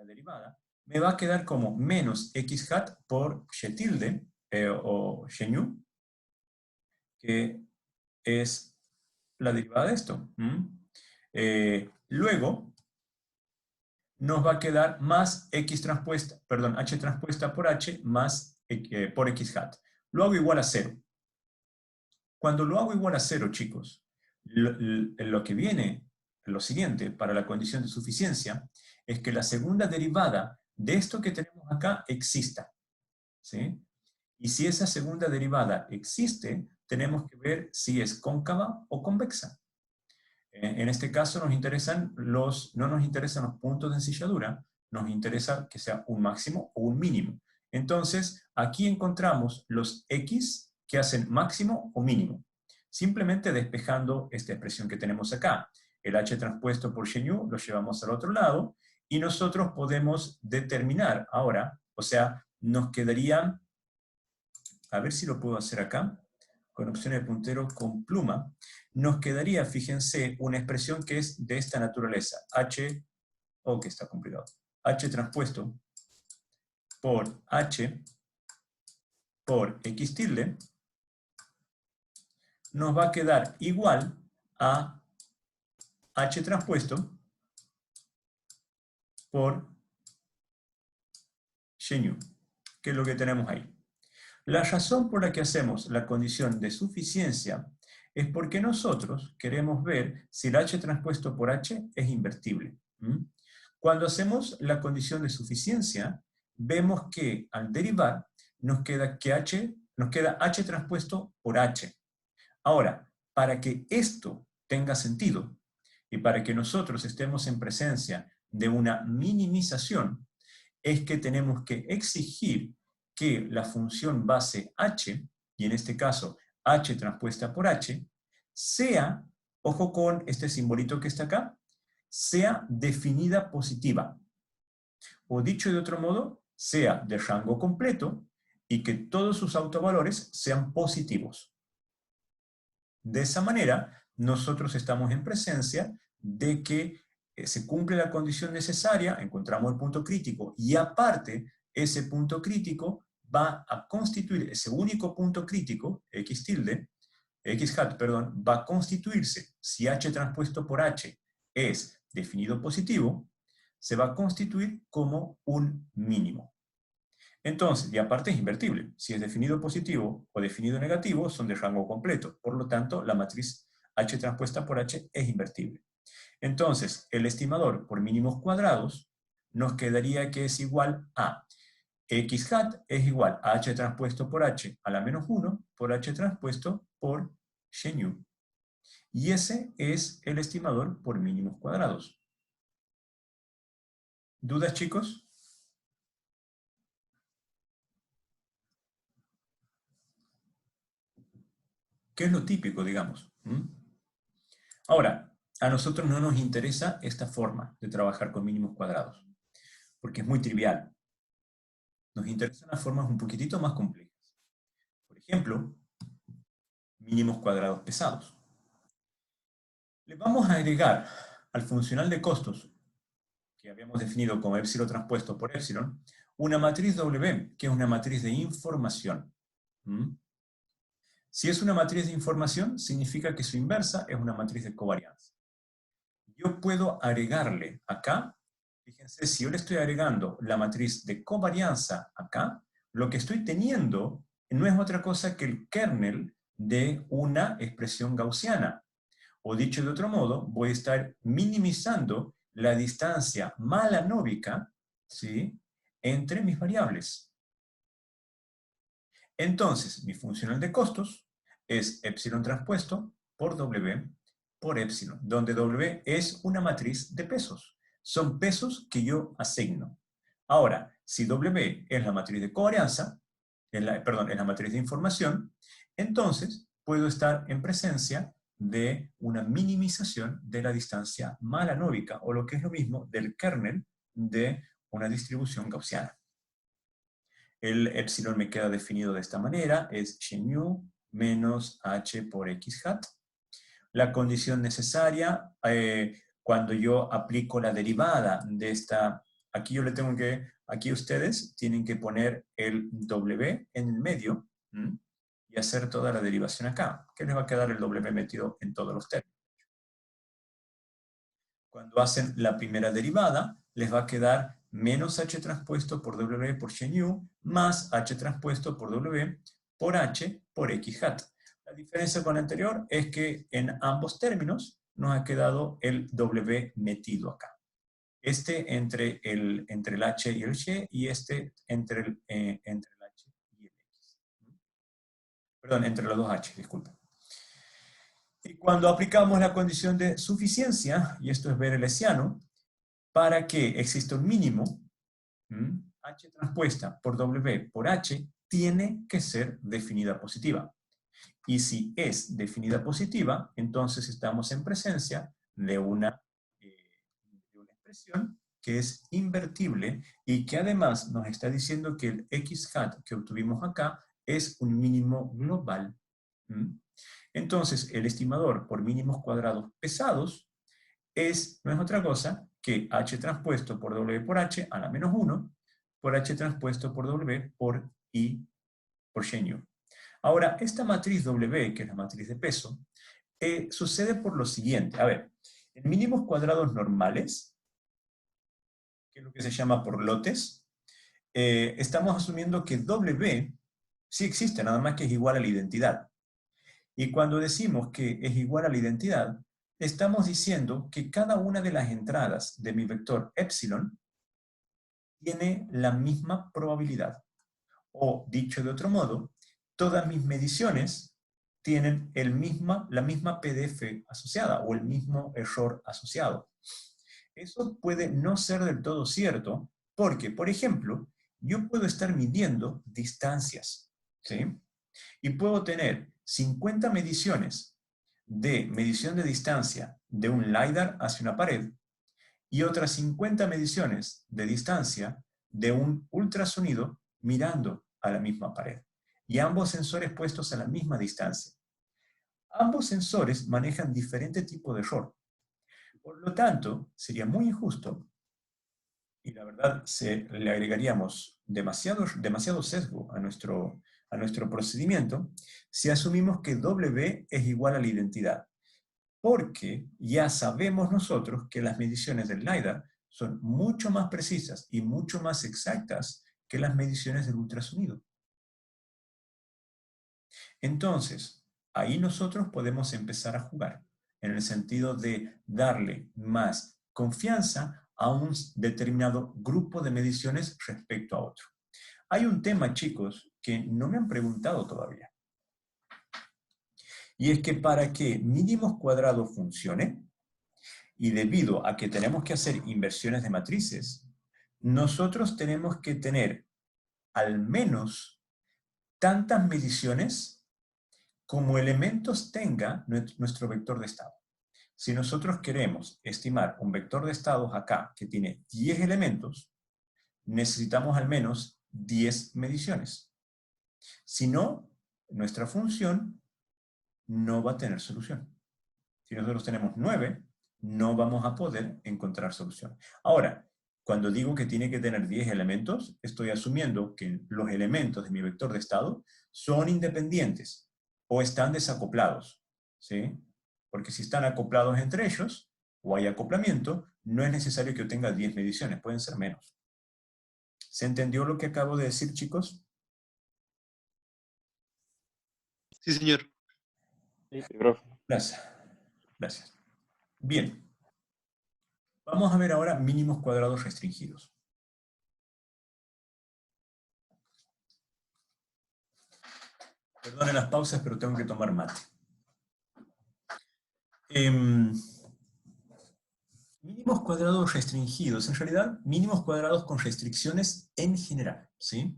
derivada, me va a quedar como menos x hat por y tilde, o y nu, que es la derivada de esto. Luego, nos va a quedar más h transpuesta por h más por x hat. Lo hago igual a 0. Cuando lo hago igual a 0, chicos, lo que viene, lo siguiente, para la condición de suficiencia, es que la segunda derivada de esto que tenemos acá exista. ¿Sí? Y si esa segunda derivada existe, tenemos que ver si es cóncava o convexa. En este caso no nos interesan los puntos de ensilladura, nos interesa que sea un máximo o un mínimo. Entonces, aquí encontramos los x que hacen máximo o mínimo, simplemente despejando esta expresión que tenemos acá. El h transpuesto por y nu lo llevamos al otro lado, y nosotros podemos determinar ahora, o sea, nos quedaría, a ver si lo puedo hacer acá, con opción de puntero con pluma, nos quedaría, fíjense, una expresión que es de esta naturaleza. Que está complicado. H transpuesto por H por X tilde nos va a quedar igual a H transpuesto por Y nu, que es lo que tenemos ahí. La razón por la que hacemos la condición de suficiencia es porque nosotros queremos ver si el H transpuesto por H es invertible. Cuando hacemos la condición de suficiencia, vemos que al derivar nos queda H transpuesto por H. Ahora, para que esto tenga sentido y para que nosotros estemos en presencia de una minimización, es que tenemos que exigir que la función base h, y en este caso h transpuesta por h, sea, ojo con este simbolito que está acá, sea definida positiva. O dicho de otro modo, sea de rango completo y que todos sus autovalores sean positivos. De esa manera, nosotros estamos en presencia de que se cumple la condición necesaria, encontramos el punto crítico, y aparte, ese punto crítico va a constituir, ese único punto crítico, x hat, va a constituirse, si h transpuesto por h es definido positivo, se va a constituir como un mínimo. Entonces, y aparte es invertible. Si es definido positivo o definido negativo, son de rango completo. Por lo tanto, la matriz H transpuesta por H es invertible. Entonces, el estimador por mínimos cuadrados nos quedaría que es igual a X hat es igual a H transpuesto por H a la menos 1 por H transpuesto por Xenu. Y ese es el estimador por mínimos cuadrados. ¿Dudas, chicos? ¿Qué es lo típico, digamos? Ahora, a nosotros no nos interesa esta forma de trabajar con mínimos cuadrados, porque es muy trivial. Nos interesan las formas un poquitito más complejas. Por ejemplo, mínimos cuadrados pesados. Le vamos a agregar al funcional de costos, que habíamos definido como épsilon transpuesto por épsilon, una matriz W, que es una matriz de información. Si es una matriz de información, significa que su inversa es una matriz de covarianza. Yo puedo agregarle acá, fíjense, si yo le estoy agregando la matriz de covarianza acá, lo que estoy teniendo no es otra cosa que el kernel de una expresión gaussiana. O dicho de otro modo, voy a estar minimizando la distancia malanóvica, ¿sí?, entre mis variables. Entonces, mi funcional de costos es epsilon transpuesto por W por epsilon, donde W es una matriz de pesos. Son pesos que yo asigno. Ahora, si W es la matriz de covarianza, es la matriz de información, entonces puedo estar en presencia de una minimización de la distancia malanóvica, o lo que es lo mismo, del kernel de una distribución gaussiana. El epsilon me queda definido de esta manera, es Xenu menos h por x hat. La condición necesaria, cuando yo aplico la derivada de esta, aquí yo le tengo que, aquí ustedes tienen que poner el W en el medio, y hacer toda la derivación acá, que les va a quedar el W metido en todos los términos. Cuando hacen la primera derivada, les va a quedar menos h transpuesto por W por Xenu más h transpuesto por W por H por X hat. La diferencia con la anterior es que en ambos términos nos ha quedado el W metido acá. Este entre el H y el Y, y este entre el H y el X. Perdón, entre los dos H, disculpen. Y cuando aplicamos la condición de suficiencia, y esto es berelesiano, para que exista un mínimo, H transpuesta por W por H tiene que ser definida positiva. Y si es definida positiva, entonces estamos en presencia de una expresión que es invertible y que además nos está diciendo que el X hat que obtuvimos acá es un mínimo global. Entonces, el estimador por mínimos cuadrados pesados no es otra cosa que H transpuesto por W por H a la menos 1 por H transpuesto por W por I por Xenu. Ahora, esta matriz W, que es la matriz de peso, sucede por lo siguiente. A ver, en mínimos cuadrados normales, que es lo que se llama por lotes, estamos asumiendo que W sí existe, nada más que es igual a la identidad. Y cuando decimos que es igual a la identidad, estamos diciendo que cada una de las entradas de mi vector epsilon tiene la misma probabilidad. O, dicho de otro modo, todas mis mediciones tienen la misma PDF asociada o el mismo error asociado. Eso puede no ser del todo cierto porque, por ejemplo, yo puedo estar midiendo distancias, ¿sí? Y puedo tener 50 mediciones de medición de distancia de un LiDAR hacia una pared y otras 50 mediciones de distancia de un ultrasonido mirando a la misma pared. Y ambos sensores puestos a la misma distancia. Ambos sensores manejan diferente tipo de error. Por lo tanto, sería muy injusto, y la verdad le agregaríamos demasiado sesgo a nuestro procedimiento, si asumimos que W es igual a la identidad. Porque ya sabemos nosotros que las mediciones del LiDAR son mucho más precisas y mucho más exactas que las mediciones del ultrasonido. Entonces, ahí nosotros podemos empezar a jugar, en el sentido de darle más confianza a un determinado grupo de mediciones respecto a otro. Hay un tema, chicos, que no me han preguntado todavía. Y es que para que mínimos cuadrados funcione, y debido a que tenemos que hacer inversiones de matrices, nosotros tenemos que tener al menos tantas mediciones como elementos tenga nuestro vector de estado. Si nosotros queremos estimar un vector de estados acá que tiene 10 elementos, necesitamos al menos 10 mediciones. Si no, nuestra función no va a tener solución. Si nosotros tenemos 9, no vamos a poder encontrar solución. Ahora, cuando digo que tiene que tener 10 elementos, estoy asumiendo que los elementos de mi vector de estado son independientes o están desacoplados, ¿sí? Porque si están acoplados entre ellos, o hay acoplamiento, no es necesario que yo tenga 10 mediciones, pueden ser menos. ¿Se entendió lo que acabo de decir, chicos? Sí, señor. Sí, profe. Gracias. Gracias. Bien. Vamos a ver ahora mínimos cuadrados restringidos. Perdonen las pausas, pero tengo que tomar mate. Mínimos cuadrados restringidos. En realidad, mínimos cuadrados con restricciones en general, ¿sí?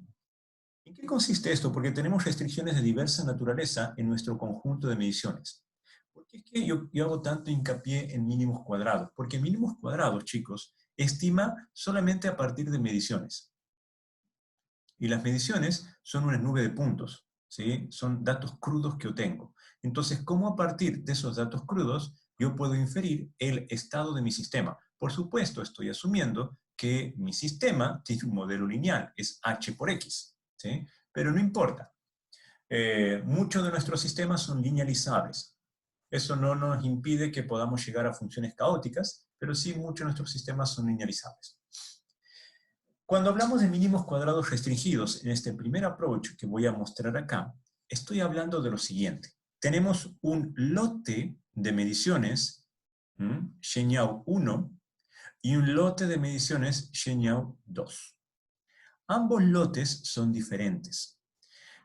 ¿En qué consiste esto? Porque tenemos restricciones de diversa naturaleza en nuestro conjunto de mediciones. ¿Por qué es que yo hago tanto hincapié en mínimos cuadrados? Porque mínimos cuadrados, chicos, estima solamente a partir de mediciones. Y las mediciones son una nube de puntos, ¿sí? Son datos crudos que obtengo. Entonces, ¿cómo a partir de esos datos crudos yo puedo inferir el estado de mi sistema? Por supuesto, estoy asumiendo que mi sistema tiene un modelo lineal, es H por X, ¿sí? Pero no importa. Muchos de nuestros sistemas son linealizables. Eso no nos impide que podamos llegar a funciones caóticas, pero sí muchos de nuestros sistemas son linealizables. Cuando hablamos de mínimos cuadrados restringidos en este primer approach que voy a mostrar acá, estoy hablando de lo siguiente. Tenemos un lote de mediciones, Shenyao 1, y un lote de mediciones Shenyao 2. Ambos lotes son diferentes.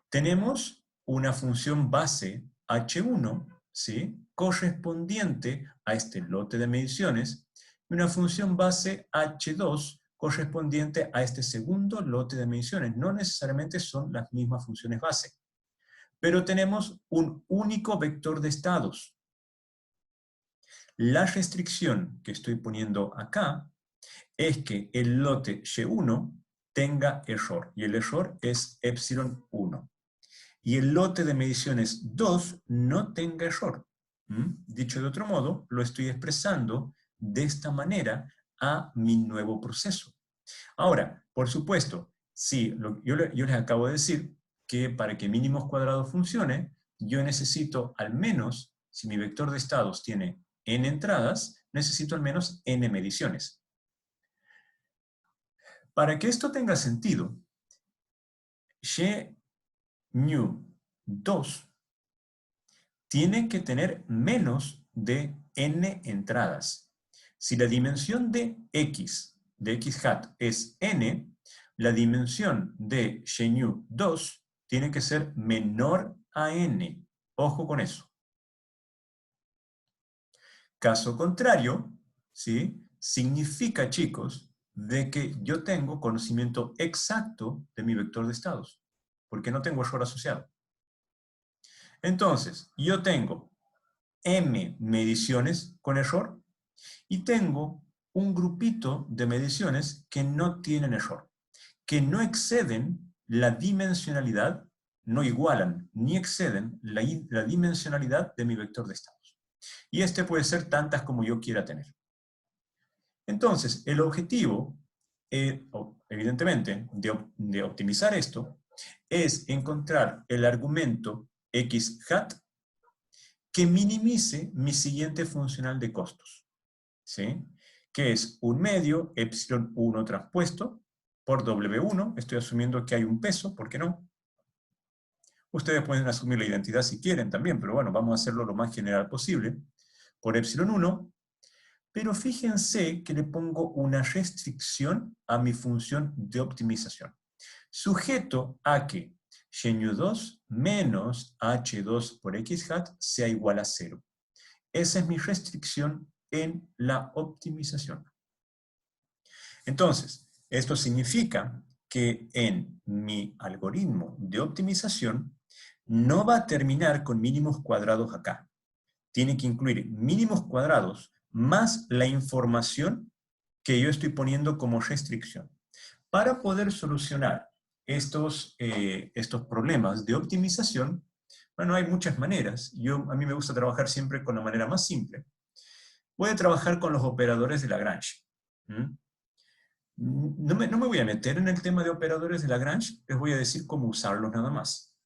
Tenemos una función base H1, ¿sí?, correspondiente a este lote de mediciones, y una función base H2 correspondiente a este segundo lote de mediciones. No necesariamente son las mismas funciones base, pero tenemos un único vector de estados. La restricción que estoy poniendo acá es que el lote Y1 tenga error, y el error es epsilon 1. Y el lote de mediciones 2 no tenga error. Dicho de otro modo, lo estoy expresando de esta manera a mi nuevo proceso. Ahora, por supuesto, sí, yo les acabo de decir que para que mínimos cuadrados funcione, yo necesito al menos, si mi vector de estados tiene n entradas, necesito al menos n mediciones. Para que esto tenga sentido, Yu2 tiene que tener menos de n entradas. Si la dimensión de x hat es n, la dimensión de Shenyu2 tiene que ser menor a n. Ojo con eso. Caso contrario, ¿sí?, significa, chicos, de que yo tengo conocimiento exacto de mi vector de estados, porque no tengo error asociado. Entonces, yo tengo m mediciones con error y tengo un grupito de mediciones que no tienen error, que no exceden la dimensionalidad, no igualan ni exceden la dimensionalidad de mi vector de estados. Y este puede ser tantas como yo quiera tener. Entonces, el objetivo, evidentemente, de optimizar esto, es encontrar el argumento x hat que minimice mi siguiente funcional de costos, ¿sí?, que es un medio epsilon 1 transpuesto por W1, estoy asumiendo que hay un peso, ¿por qué no? Ustedes pueden asumir la identidad si quieren también, pero bueno, vamos a hacerlo lo más general posible, por epsilon 1, pero fíjense que le pongo una restricción a mi función de optimización, sujeto a que Gnu2 menos H2 por X hat sea igual a 0. Esa es mi restricción en la optimización. Entonces, esto significa que en mi algoritmo de optimización no va a terminar con mínimos cuadrados acá. Tiene que incluir mínimos cuadrados más la información que yo estoy poniendo como restricción. Para poder solucionar estos problemas de optimización, bueno, hay muchas maneras. A mí me gusta trabajar siempre con la manera más simple. Voy a trabajar con los operadores de Lagrange. No me voy a meter en el tema de operadores de Lagrange, les voy a decir cómo usarlos nada más.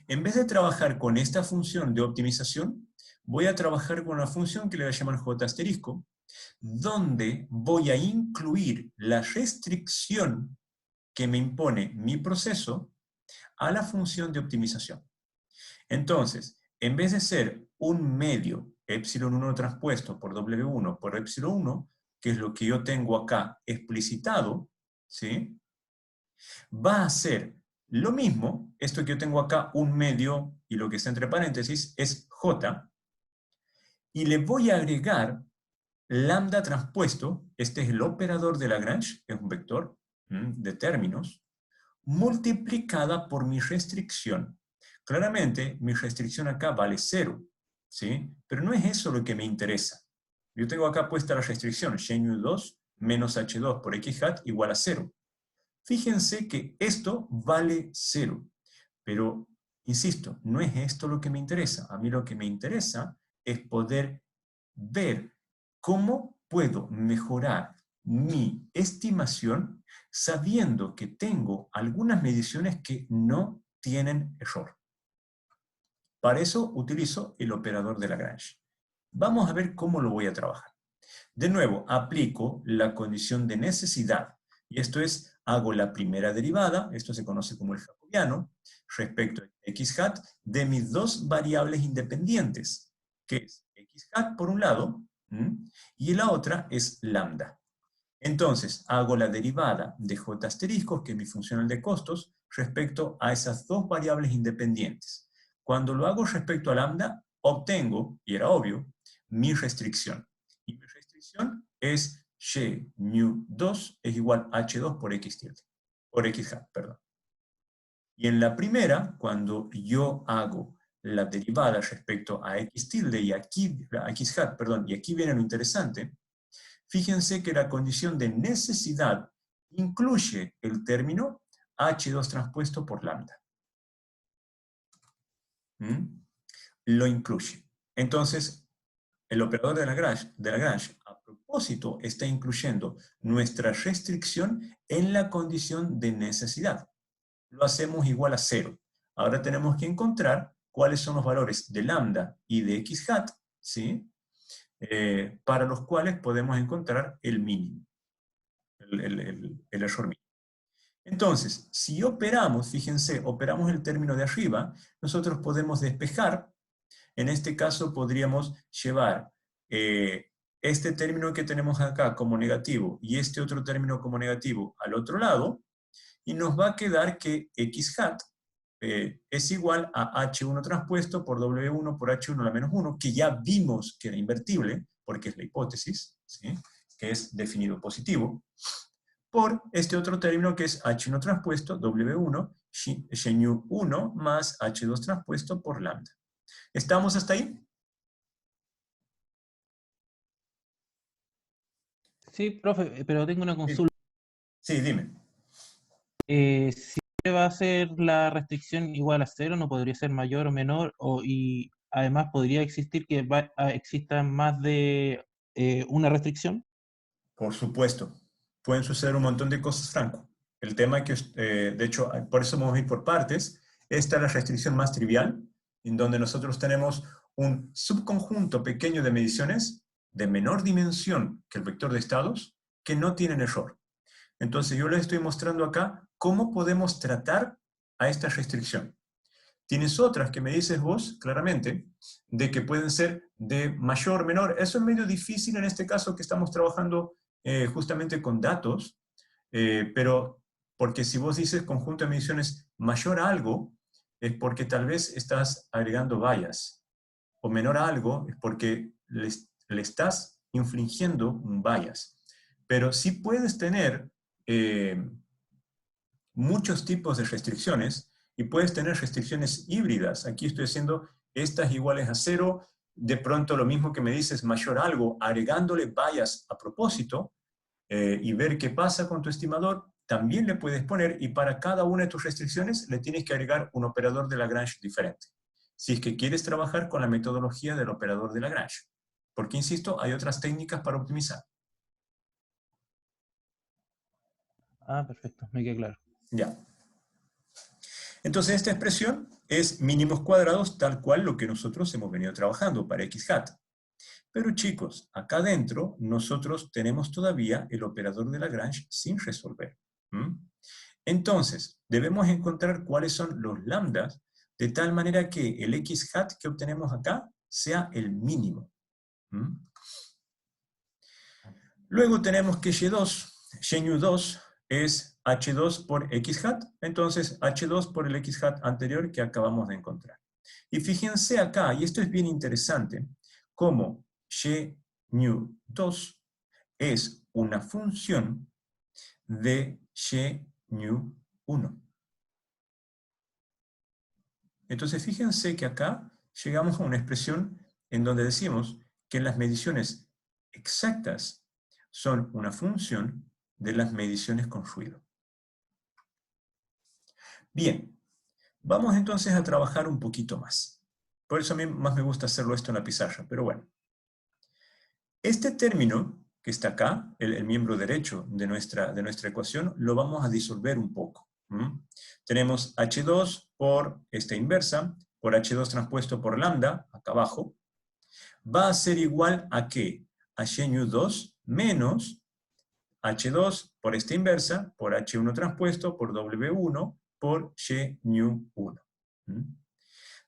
En vez de trabajar con esta función de optimización, voy a trabajar con una función que le voy a llamar J asterisco, donde voy a incluir la restricción que me impone mi proceso a la función de optimización. Entonces, en vez de ser un medio epsilon 1 transpuesto por W1 por epsilon 1, que es lo que yo tengo acá explicitado, ¿sí? Va a ser lo mismo, esto que yo tengo acá, un medio, y lo que está entre paréntesis, es J, y le voy a agregar lambda transpuesto, este es el operador de Lagrange, es un vector de términos, multiplicada por mi restricción. Claramente, mi restricción acá vale 0, ¿sí? Pero no es eso lo que me interesa. Yo tengo acá puesta la restricción, Gnu2 menos H2 por X hat igual a 0. Fíjense que esto vale 0, pero, insisto, no es esto lo que me interesa. A mí lo que me interesa es poder ver cómo puedo mejorar mi estimación sabiendo que tengo algunas mediciones que no tienen error. Para eso utilizo el operador de Lagrange. Vamos a ver cómo lo voy a trabajar. De nuevo, aplico la condición de necesidad. Y esto es, hago la primera derivada, esto se conoce como el jacobiano, respecto a x hat, de mis dos variables independientes, que es x hat por un lado, y la otra es lambda. Entonces, hago la derivada de j asterisco, que es mi funcional de costos, respecto a esas dos variables independientes. Cuando lo hago respecto a lambda, obtengo, y era obvio, mi restricción. Y mi restricción es Gnu2 es igual a H2 por X tilde, por X hat, perdón. Y en la primera, cuando yo hago la derivada respecto a X tilde y aquí, a X hat, perdón, y aquí viene lo interesante, fíjense que la condición de necesidad incluye el término H2 transpuesto por lambda. Lo incluye. Entonces, el operador de Lagrange, a propósito, está incluyendo nuestra restricción en la condición de necesidad. Lo hacemos igual a 0. Ahora tenemos que encontrar cuáles son los valores de lambda y de x hat, ¿sí? Para los cuales podemos encontrar el mínimo, el error mínimo. Entonces, si operamos, fíjense, operamos el término de arriba, nosotros podemos despejar. En este caso podríamos llevar este término que tenemos acá como negativo y este otro término como negativo al otro lado, y nos va a quedar que x hat es igual a h1 transpuesto por w1 por h1 a la menos 1, que ya vimos que era invertible, porque es la hipótesis, ¿sí? Que es definido positivo, por este otro término que es h1 transpuesto, w1, Gnu1 más h2 transpuesto por lambda. ¿Estamos hasta ahí? Sí, profe, pero tengo una consulta. Sí, dime. Si va a ser la restricción igual a 0, ¿no podría ser mayor o menor? Y además, ¿podría existir que exista más de una restricción? Por supuesto. Pueden suceder un montón de cosas, Franco. El tema que, de hecho, por eso vamos a ir por partes. Esta es la restricción más trivial, en donde nosotros tenemos un subconjunto pequeño de mediciones de menor dimensión que el vector de estados que no tienen error. Entonces yo les estoy mostrando acá cómo podemos tratar a esta restricción. Tienes otras que me dices vos, claramente, de que pueden ser de mayor, menor. Eso es medio difícil en este caso que estamos trabajando justamente con datos, pero porque si vos dices conjunto de mediciones mayor a algo, es porque tal vez estás agregando bias, o menor a algo, es porque le estás infligiendo un bias. Pero sí puedes tener muchos tipos de restricciones, y puedes tener restricciones híbridas. Aquí estoy haciendo estas iguales a 0, de pronto lo mismo que me dices mayor a algo, agregándole bias a propósito, y ver qué pasa con tu estimador, también le puedes poner, y para cada una de tus restricciones le tienes que agregar un operador de Lagrange diferente, si es que quieres trabajar con la metodología del operador de Lagrange. Porque, insisto, hay otras técnicas para optimizar. Ah, perfecto, me queda claro. Ya. Entonces esta expresión es mínimos cuadrados tal cual lo que nosotros hemos venido trabajando para x hat. Pero chicos, acá adentro nosotros tenemos todavía el operador de Lagrange sin resolver. Entonces, debemos encontrar cuáles son los lambdas de tal manera que el x hat que obtenemos acá sea el mínimo. Luego tenemos que y2 es h2 por x hat, entonces h2 por el x hat anterior que acabamos de encontrar. Y fíjense acá, y esto es bien interesante, como y2 es una función de y1. Entonces fíjense que acá llegamos a una expresión en donde decimos que las mediciones exactas son una función de las mediciones con ruido. Bien, vamos entonces a trabajar un poquito más. Por eso a mí más me gusta hacerlo esto en la pizarra, pero bueno. Este término que está acá, el miembro derecho de nuestra ecuación, lo vamos a disolver un poco. Tenemos H2 por esta inversa, por H2 transpuesto por lambda, acá abajo, va a ser igual a ¿qué? A y2 menos H2 por esta inversa, por H1 transpuesto, por W1, por y1.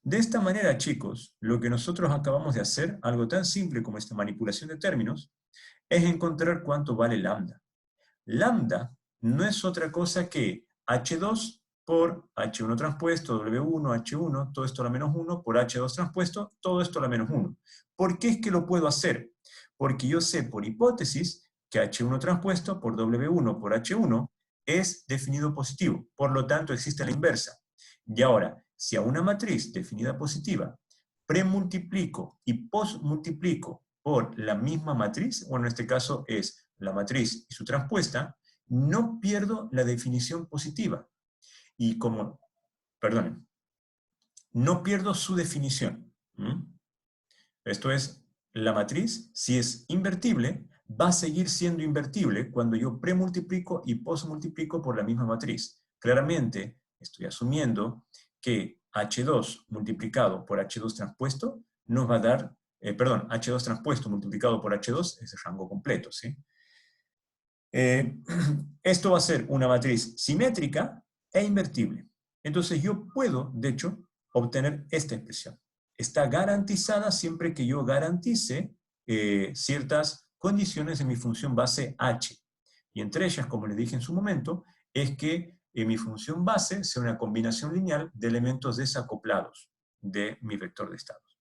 De esta manera, chicos, lo que nosotros acabamos de hacer, algo tan simple como esta manipulación de términos, es encontrar cuánto vale lambda. Lambda no es otra cosa que H2 por H1 transpuesto, W1, H1, todo esto a la menos 1, por H2 transpuesto, todo esto a la menos 1. ¿Por qué es que lo puedo hacer? Porque yo sé por hipótesis que H1 transpuesto por W1 por H1 es definido positivo, por lo tanto existe la inversa. Y ahora, si a una matriz definida positiva premultiplico y postmultiplico por la misma matriz, bueno, en este caso es la matriz y su transpuesta, no pierdo la definición positiva. Y como, perdonen, no pierdo su definición. Esto es, la matriz, si es invertible, va a seguir siendo invertible cuando yo premultiplico y postmultiplico por la misma matriz. Claramente, estoy asumiendo que H2 multiplicado por H2 transpuesto nos va a dar, H2 transpuesto multiplicado por H2 es el rango completo, ¿sí? Esto va a ser una matriz simétrica e invertible. Entonces yo puedo, de hecho, obtener esta expresión. Está garantizada siempre que yo garantice ciertas condiciones en mi función base h. Y entre ellas, como les dije en su momento, es que mi función base sea una combinación lineal de elementos desacoplados de mi vector de estados.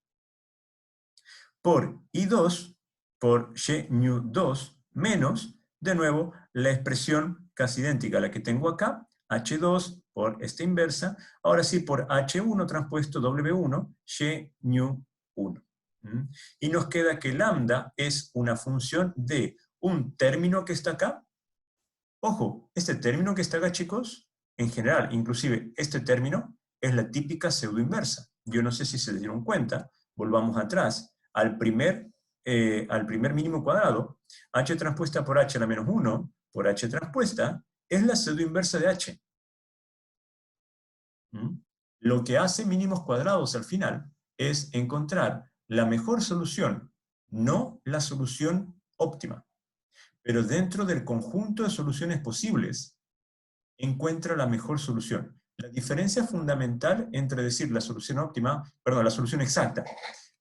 Por I2, por y2 menos, de nuevo, la expresión casi idéntica a la que tengo acá, H2 por esta inversa, ahora sí por H1 transpuesto W1, y1. Y nos queda que lambda es una función de un término que está acá. Ojo, este término que está acá, chicos, en general, inclusive este término, es la típica pseudoinversa. Yo no sé si se dieron cuenta, volvamos atrás, al primer mínimo cuadrado, h transpuesta por h a la menos 1, por h transpuesta, es la pseudoinversa de h. Lo que hace mínimos cuadrados al final es encontrar la mejor solución, no la solución óptima. pero dentro del conjunto de soluciones posibles, encuentra la mejor solución. La diferencia fundamental entre decir la solución óptima, perdón, la solución exacta,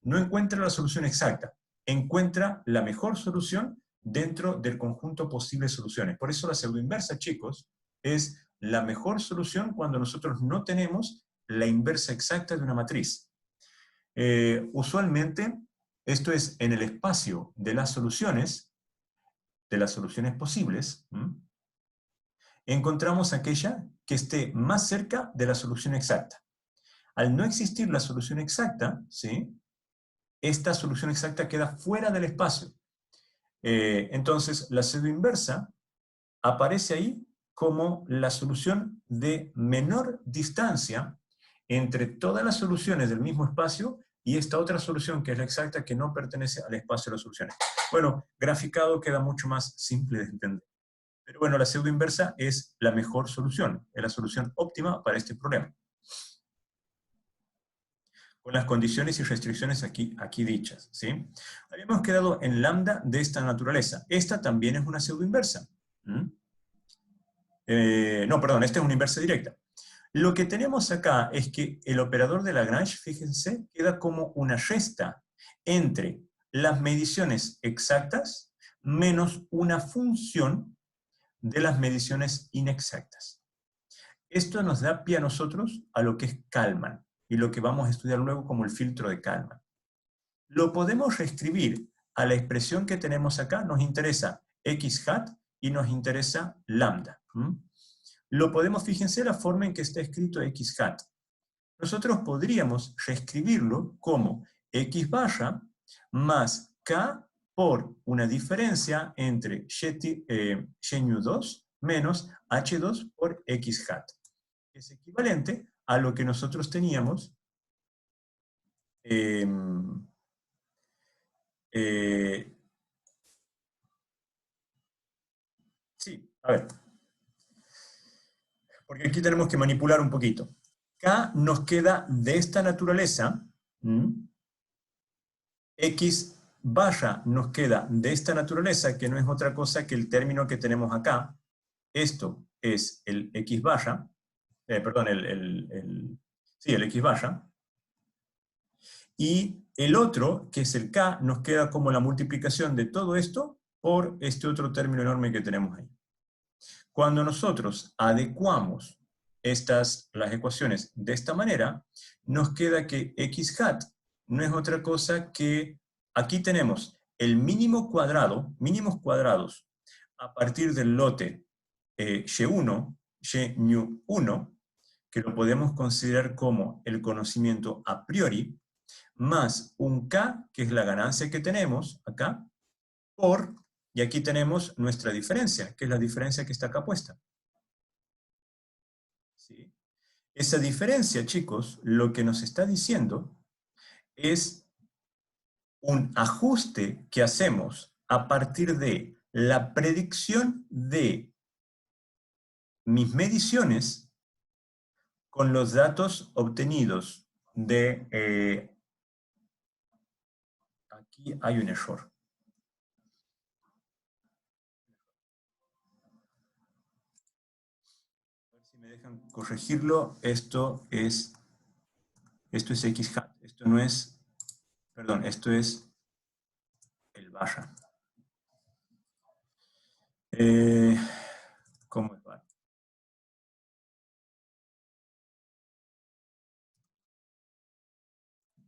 no encuentra la solución exacta, encuentra la mejor solución dentro del conjunto posible de soluciones. Por eso la pseudoinversa, chicos, es la mejor solución cuando nosotros no tenemos la inversa exacta de una matriz. Usualmente, esto es en el espacio de las soluciones posibles, encontramos aquella que esté más cerca de la solución exacta. Al no existir la solución exacta, ¿sí?, esta solución exacta queda fuera del espacio. Entonces, la pseudoinversa aparece ahí como la solución de menor distancia entre todas las soluciones del mismo espacio y esta otra solución, que es la exacta, que no pertenece al espacio de las soluciones. Bueno, graficado queda mucho más simple de entender. Pero bueno, la pseudoinversa es la mejor solución, es la solución óptima para este problema, con las condiciones y restricciones aquí dichas, ¿sí? Habíamos quedado en lambda de esta naturaleza. Esta también es una pseudoinversa. No, perdón, esta es una inversa directa. Lo que tenemos acá es que el operador de Lagrange, fíjense, queda como una resta entre las mediciones exactas menos una función de las mediciones inexactas. Esto nos da pie a nosotros a lo que es Kalman, y lo que vamos a estudiar luego como el filtro de Kalman. Lo podemos reescribir a la expresión que tenemos acá, nos interesa x hat y nos interesa lambda. Lo podemos, fíjense la forma en que está escrito x hat. Nosotros podríamos reescribirlo como x barra más k por una diferencia entre y2 menos h2 por x hat. Es equivalente a lo que nosotros teníamos sí, a ver. Porque aquí tenemos que manipular un poquito. K nos queda de esta naturaleza, X barra nos queda de esta naturaleza, que no es otra cosa que el término que tenemos acá. Esto es el X barra, perdón, sí, el X barra. Y el otro, que es el K, nos queda como la multiplicación de todo esto por este otro término enorme que tenemos ahí. Cuando nosotros adecuamos las ecuaciones de esta manera, nos queda que x hat no es otra cosa que, aquí tenemos el mínimo cuadrado, mínimos cuadrados, a partir del lote y1, y1, que lo podemos considerar como el conocimiento a priori, más un k, que es la ganancia que tenemos acá, por, y aquí tenemos nuestra diferencia, que es la diferencia que está acá puesta. ¿Sí? Esa diferencia, chicos, lo que nos está diciendo es un ajuste que hacemos a partir de la predicción de mis mediciones con los datos obtenidos de... aquí hay un error. A ver si me dejan corregirlo. Esto es x hat. Esto no es... Perdón, esto es el barra. ¿Cómo es barra?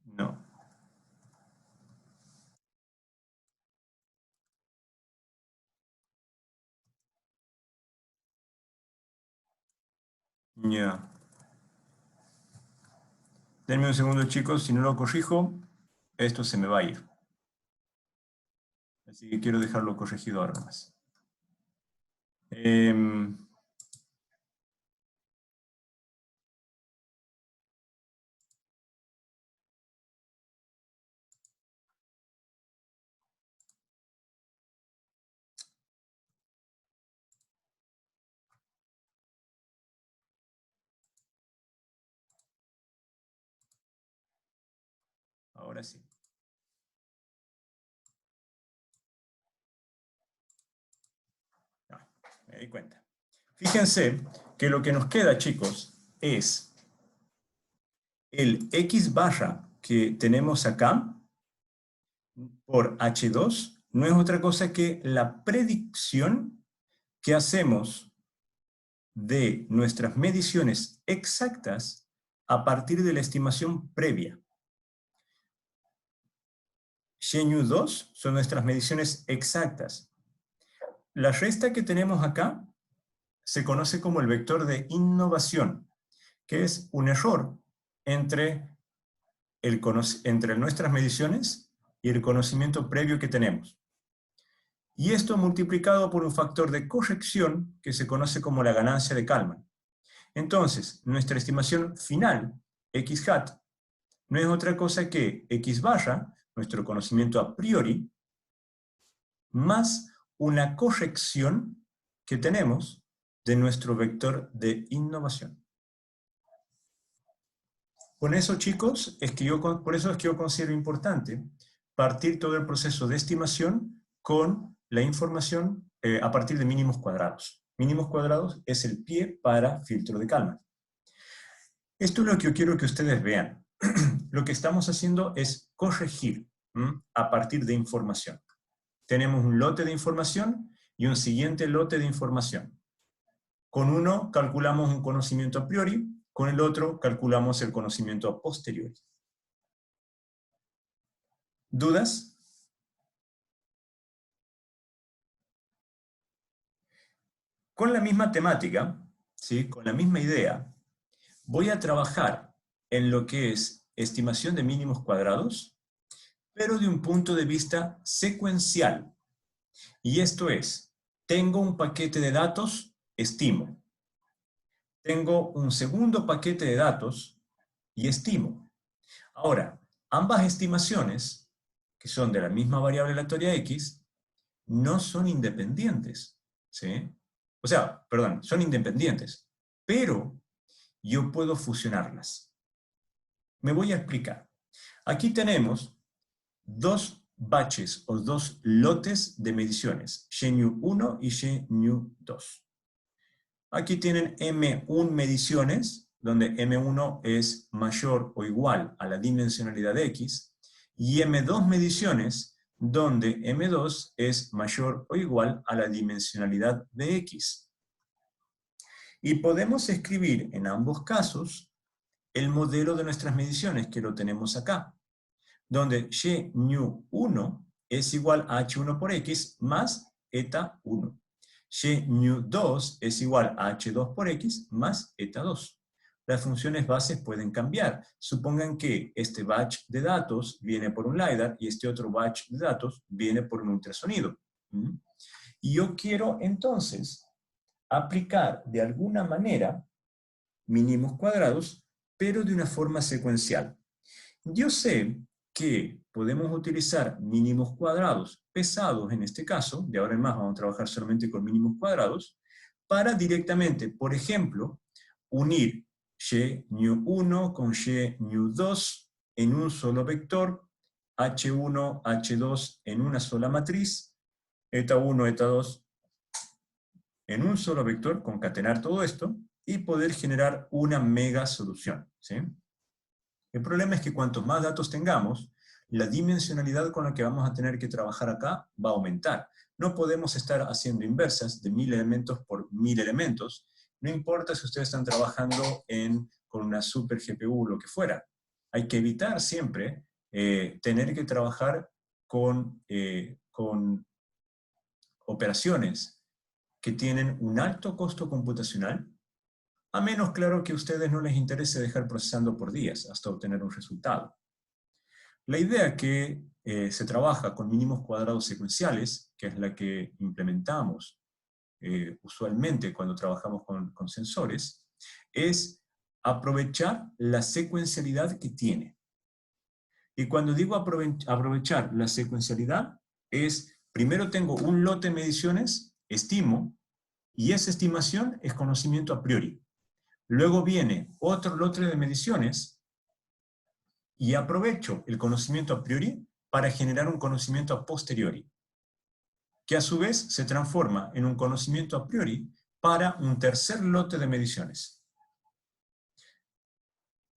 No. Ya. Denme un segundo, chicos. Si no lo corrijo, esto se me va a ir. Así que quiero dejarlo corregido ahora más. Ahora sí. Me di cuenta. Fíjense que lo que nos queda, chicos, es el X barra que tenemos acá por H2, no es otra cosa que la predicción que hacemos de nuestras mediciones exactas a partir de la estimación previa. Xnu2 son nuestras mediciones exactas. La resta que tenemos acá se conoce como el vector de innovación, que es un error entre nuestras mediciones y el conocimiento previo que tenemos. Y esto multiplicado por un factor de corrección que se conoce como la ganancia de Kalman. Entonces, nuestra estimación final, x hat, no es otra cosa que x barra, nuestro conocimiento a priori, más una corrección que tenemos de nuestro vector de innovación. Con eso, chicos, por eso es que yo considero importante partir todo el proceso de estimación con la información a partir de mínimos cuadrados. Mínimos cuadrados es el pie para filtro de Kalman. Esto es lo que yo quiero que ustedes vean. Lo que estamos haciendo es corregir a partir de información. Tenemos un lote de información y un siguiente lote de información. Con uno calculamos un conocimiento a priori, con el otro calculamos el conocimiento a posteriori. ¿Dudas? Con la misma temática, ¿sí? Con la misma idea, voy a trabajar en lo que es estimación de mínimos cuadrados, pero de un punto de vista secuencial. Y esto es, tengo un paquete de datos, estimo. Tengo un segundo paquete de datos y estimo. Ahora, ambas estimaciones, que son de la misma variable aleatoria x, no son independientes, ¿sí? O sea, perdón, son independientes, pero yo puedo fusionarlas. Me voy a explicar. Aquí tenemos dos batches o dos lotes de mediciones, Xnu1 y Xnu2. Aquí tienen M1 mediciones, donde M1 es mayor o igual a la dimensionalidad de X, y M2 mediciones, donde M2 es mayor o igual a la dimensionalidad de X. Y podemos escribir en ambos casos el modelo de nuestras mediciones, que lo tenemos acá, donde Xnu1 es igual a H1 por X más eta 1. Xnu2 es igual a H2 por X más eta 2. Las funciones bases pueden cambiar. Supongan que este batch de datos viene por un LiDAR y este otro batch de datos viene por un ultrasonido. Y yo quiero entonces aplicar de alguna manera mínimos cuadrados, pero de una forma secuencial. Yo sé que podemos utilizar mínimos cuadrados pesados en este caso, de ahora en más vamos a trabajar solamente con mínimos cuadrados, para directamente, por ejemplo, unir Xnu1 con Xnu2 en un solo vector, H1, H2 en una sola matriz, eta1, eta2 en un solo vector, concatenar todo esto, y poder generar una mega solución, ¿sí? El problema es que cuantos más datos tengamos, la dimensionalidad con la que vamos a tener que trabajar acá va a aumentar. No podemos estar haciendo inversas de 1000 elementos por 1000 elementos, no importa si ustedes están trabajando con una super GPU o lo que fuera. Hay que evitar siempre tener que trabajar con operaciones que tienen un alto costo computacional, a menos, claro, que a ustedes no les interese dejar procesando por días hasta obtener un resultado. La idea que se trabaja con mínimos cuadrados secuenciales, que es la que implementamos usualmente cuando trabajamos con sensores, es aprovechar la secuencialidad que tiene. Y cuando digo aprovechar la secuencialidad, es, primero tengo un lote de mediciones, estimo, y esa estimación es conocimiento a priori. Luego viene otro lote de mediciones y aprovecho el conocimiento a priori para generar un conocimiento a posteriori, que a su vez se transforma en un conocimiento a priori para un tercer lote de mediciones.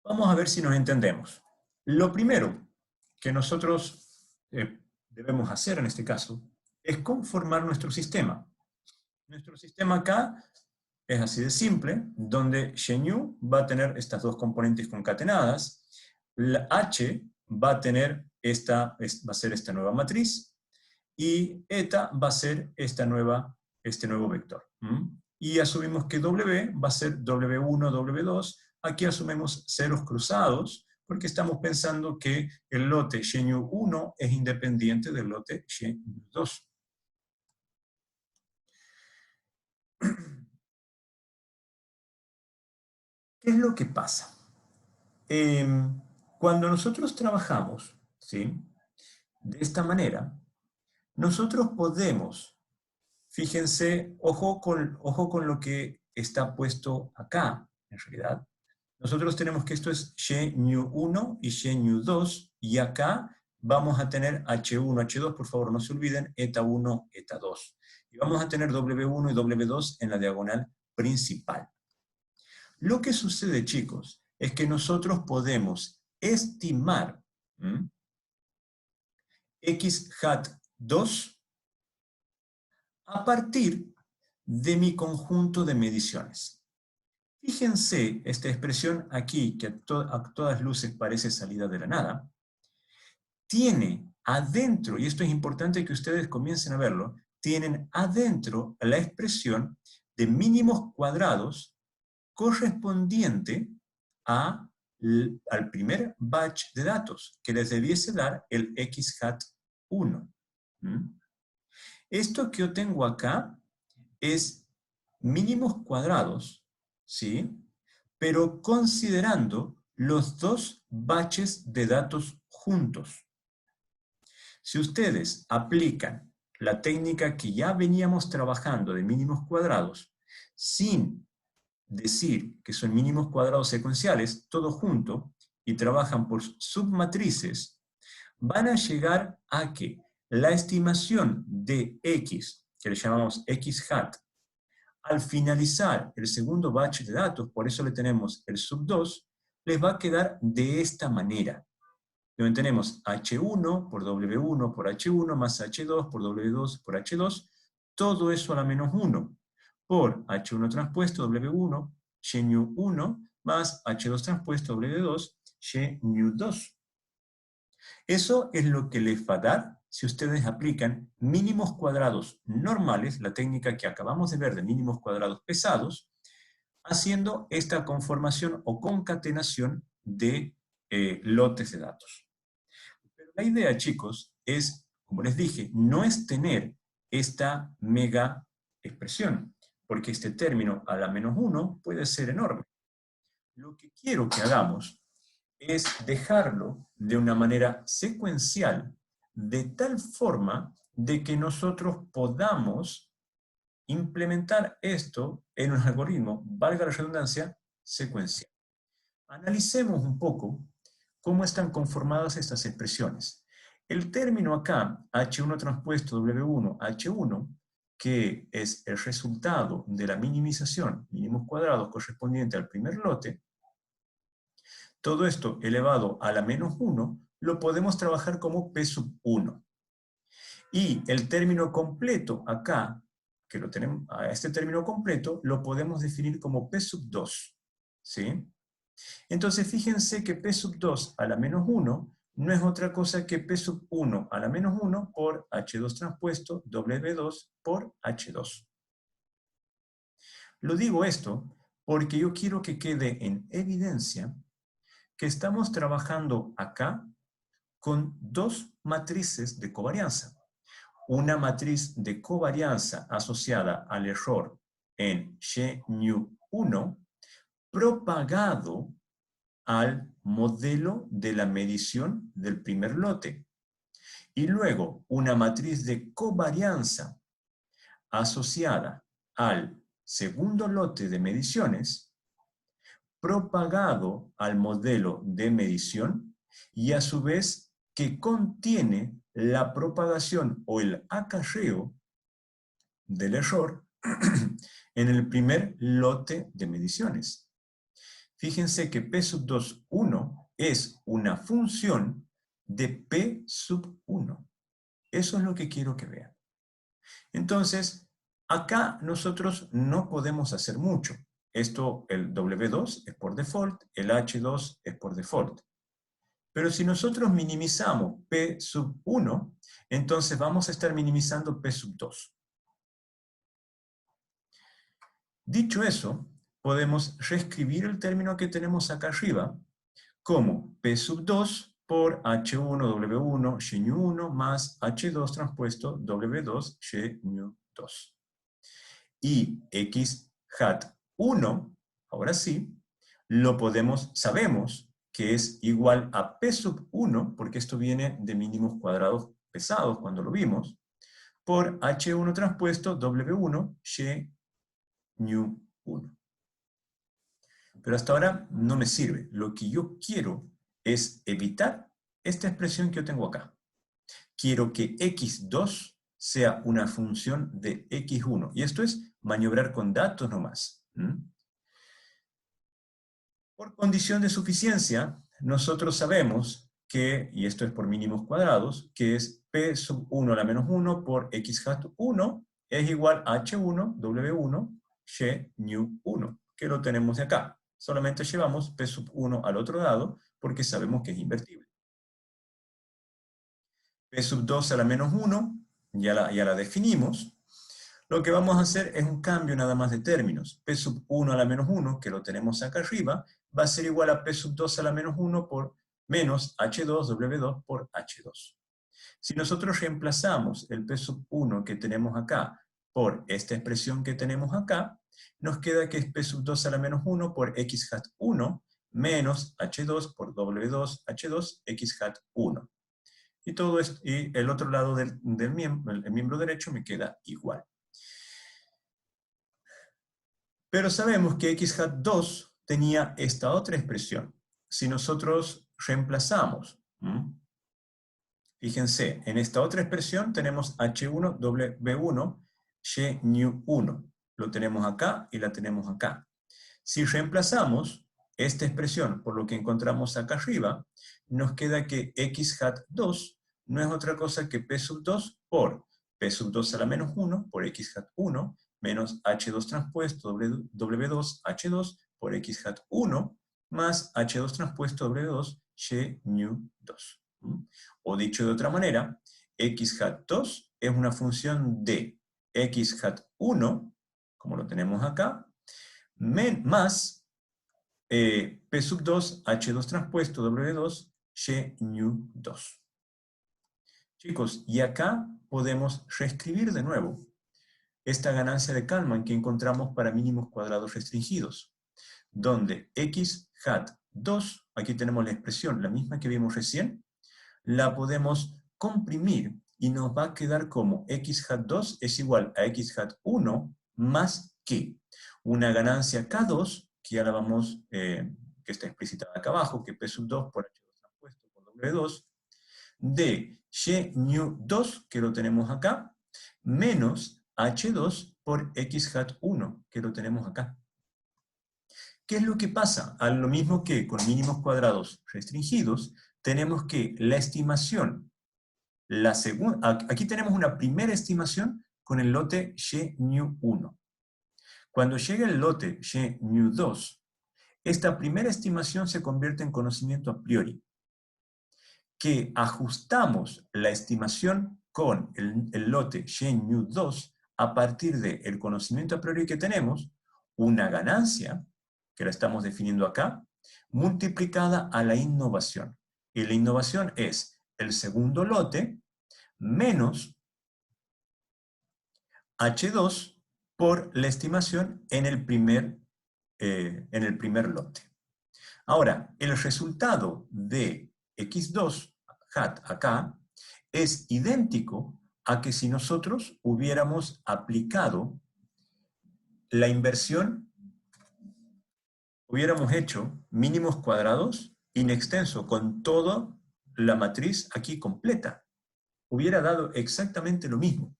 Vamos a ver si nos entendemos. Lo primero que nosotros debemos hacer en este caso es conformar nuestro sistema. Nuestro sistema acá es así de simple, donde Xenu va a tener estas dos componentes concatenadas, la H va a tener va a ser esta nueva matriz, y eta va a ser este nuevo vector. Y asumimos que W va a ser W1, W2, aquí asumimos ceros cruzados, porque estamos pensando que el lote Xenu 1 es independiente del lote Xenu 2. ¿Qué es lo que pasa? Cuando nosotros trabajamos, ¿sí?, de esta manera, nosotros podemos, fíjense, ojo con lo que está puesto acá, en realidad. Nosotros tenemos que esto es Xenu1 y Xenu2, y acá vamos a tener H1, H2, por favor no se olviden, eta1, eta2. Y vamos a tener W1 y W2 en la diagonal principal. Lo que sucede, chicos, es que nosotros podemos estimar x hat 2 a partir de mi conjunto de mediciones. Fíjense esta expresión aquí, que a todas luces parece salida de la nada, tiene adentro, y esto es importante que ustedes comiencen a verlo, tienen adentro la expresión de mínimos cuadrados correspondiente al primer batch de datos, que les debiese dar el x hat 1. Esto que yo tengo acá es mínimos cuadrados, ¿sí?, pero considerando los dos batches de datos juntos. Si ustedes aplican la técnica que ya veníamos trabajando de mínimos cuadrados, sin decir que son mínimos cuadrados secuenciales, todo junto, y trabajan por submatrices, van a llegar a que la estimación de x, que le llamamos x hat, al finalizar el segundo batch de datos, por eso le tenemos el sub 2, les va a quedar de esta manera. Donde tenemos H1 por W1 por H1 más H2 por W2 por H2, todo eso a la menos 1, por H1 transpuesto W1, Xenu 1, más H2 transpuesto W2, Xenu 2. Eso es lo que les va a dar si ustedes aplican mínimos cuadrados normales, la técnica que acabamos de ver de mínimos cuadrados pesados, haciendo esta conformación o concatenación de lotes de datos. Pero la idea, chicos, es, como les dije, no es tener esta mega expresión, porque este término a la menos 1 puede ser enorme. Lo que quiero que hagamos es dejarlo de una manera secuencial, de tal forma de que nosotros podamos implementar esto en un algoritmo, valga la redundancia, secuencial. Analicemos un poco cómo están conformadas estas expresiones. El término acá, H1 transpuesto W1, H1, que es el resultado de la minimización, mínimos cuadrados correspondiente al primer lote, todo esto elevado a la menos 1, lo podemos trabajar como P sub 1. Y el término completo acá, que lo tenemos, a este término completo, lo podemos definir como P sub 2. ¿Sí? Entonces fíjense que P sub 2 a la menos 1 no es otra cosa que P sub 1 a la menos 1 por H2 transpuesto W2 por H2. Lo digo esto porque yo quiero que quede en evidencia que estamos trabajando acá con dos matrices de covarianza. Una matriz de covarianza asociada al error en Xenu 1 propagado al modelo de la medición del primer lote. Y luego una matriz de covarianza asociada al segundo lote de mediciones propagado al modelo de medición y a su vez que contiene la propagación o el acarreo del error en el primer lote de mediciones. Fíjense que P sub 2, 1 es una función de P sub 1. Eso es lo que quiero que vean. Entonces, acá nosotros no podemos hacer mucho. Esto, el W2 es por default, el H2 es por default. Pero si nosotros minimizamos P sub 1, entonces vamos a estar minimizando P sub 2. Dicho eso, podemos reescribir el término que tenemos acá arriba como P sub 2 por H1 W1 Y1 más H2 transpuesto W2 Y2. Y X hat 1, ahora sí, sabemos que es igual a P sub 1, porque esto viene de mínimos cuadrados pesados cuando lo vimos, por H1 transpuesto W1 Y1. Pero hasta ahora no me sirve. Lo que yo quiero es evitar esta expresión que yo tengo acá. Quiero que x2 sea una función de x1. Y esto es maniobrar con datos nomás. Por condición de suficiencia, nosotros sabemos que, y esto es por mínimos cuadrados, que es P sub 1 a la menos 1 por x hat 1 es igual a H1 W1 Y1, que lo tenemos de acá. Solamente llevamos P sub 1 al otro lado porque sabemos que es invertible. P sub 2 a la menos 1, ya la definimos. Lo que vamos a hacer es un cambio nada más de términos. P sub 1 a la menos 1, que lo tenemos acá arriba, va a ser igual a P sub 2 a la menos 1 por menos H2 W2 por H2. Si nosotros reemplazamos el P sub 1 que tenemos acá por esta expresión que tenemos acá, nos queda que es P sub 2 a la menos 1 por X hat 1 menos H2 por W2 H2 X hat 1. Y todo esto, y el otro lado del miembro, el miembro derecho me queda igual. Pero sabemos que X hat 2 tenía esta otra expresión. Si nosotros reemplazamos, fíjense, en esta otra expresión tenemos H1 W1 Y1. Lo tenemos acá y la tenemos acá. Si reemplazamos esta expresión por lo que encontramos acá arriba, nos queda que X hat 2 no es otra cosa que P sub 2 por P sub 2 a la menos 1 por X hat 1 menos H2 transpuesto W2 H2 por X hat 1 más H2 transpuesto W2 Y2. O dicho de otra manera, X hat 2 es una función de X hat 1, como lo tenemos acá, más P sub 2 H2 transpuesto W2 Y2. Chicos, y acá podemos reescribir de nuevo esta ganancia de Kalman que encontramos para mínimos cuadrados restringidos, donde X hat 2, aquí tenemos la expresión, la misma que vimos recién, la podemos comprimir y nos va a quedar como X hat 2 es igual a X hat 1 más que una ganancia K2, que ya la vamos, que está explicitada acá abajo, que P sub 2 por H2 transpuesto por W2, de Y2, que lo tenemos acá, menos H2 por X hat 1, que lo tenemos acá. ¿Qué es lo que pasa? A lo mismo que con mínimos cuadrados restringidos, tenemos que la estimación, aquí tenemos una primera estimación con el lote Y1. Cuando llega el lote Y2, esta primera estimación se convierte en conocimiento a priori, que ajustamos la estimación con el lote Y2 a partir del conocimiento a priori que tenemos, una ganancia, que la estamos definiendo acá, multiplicada a la innovación. Y la innovación es el segundo lote menos H2 por la estimación en el primer lote. Ahora, el resultado de X2 hat acá es idéntico a que si nosotros hubiéramos aplicado la inversión, hubiéramos hecho mínimos cuadrados in extenso con toda la matriz aquí completa. Hubiera dado exactamente lo mismo.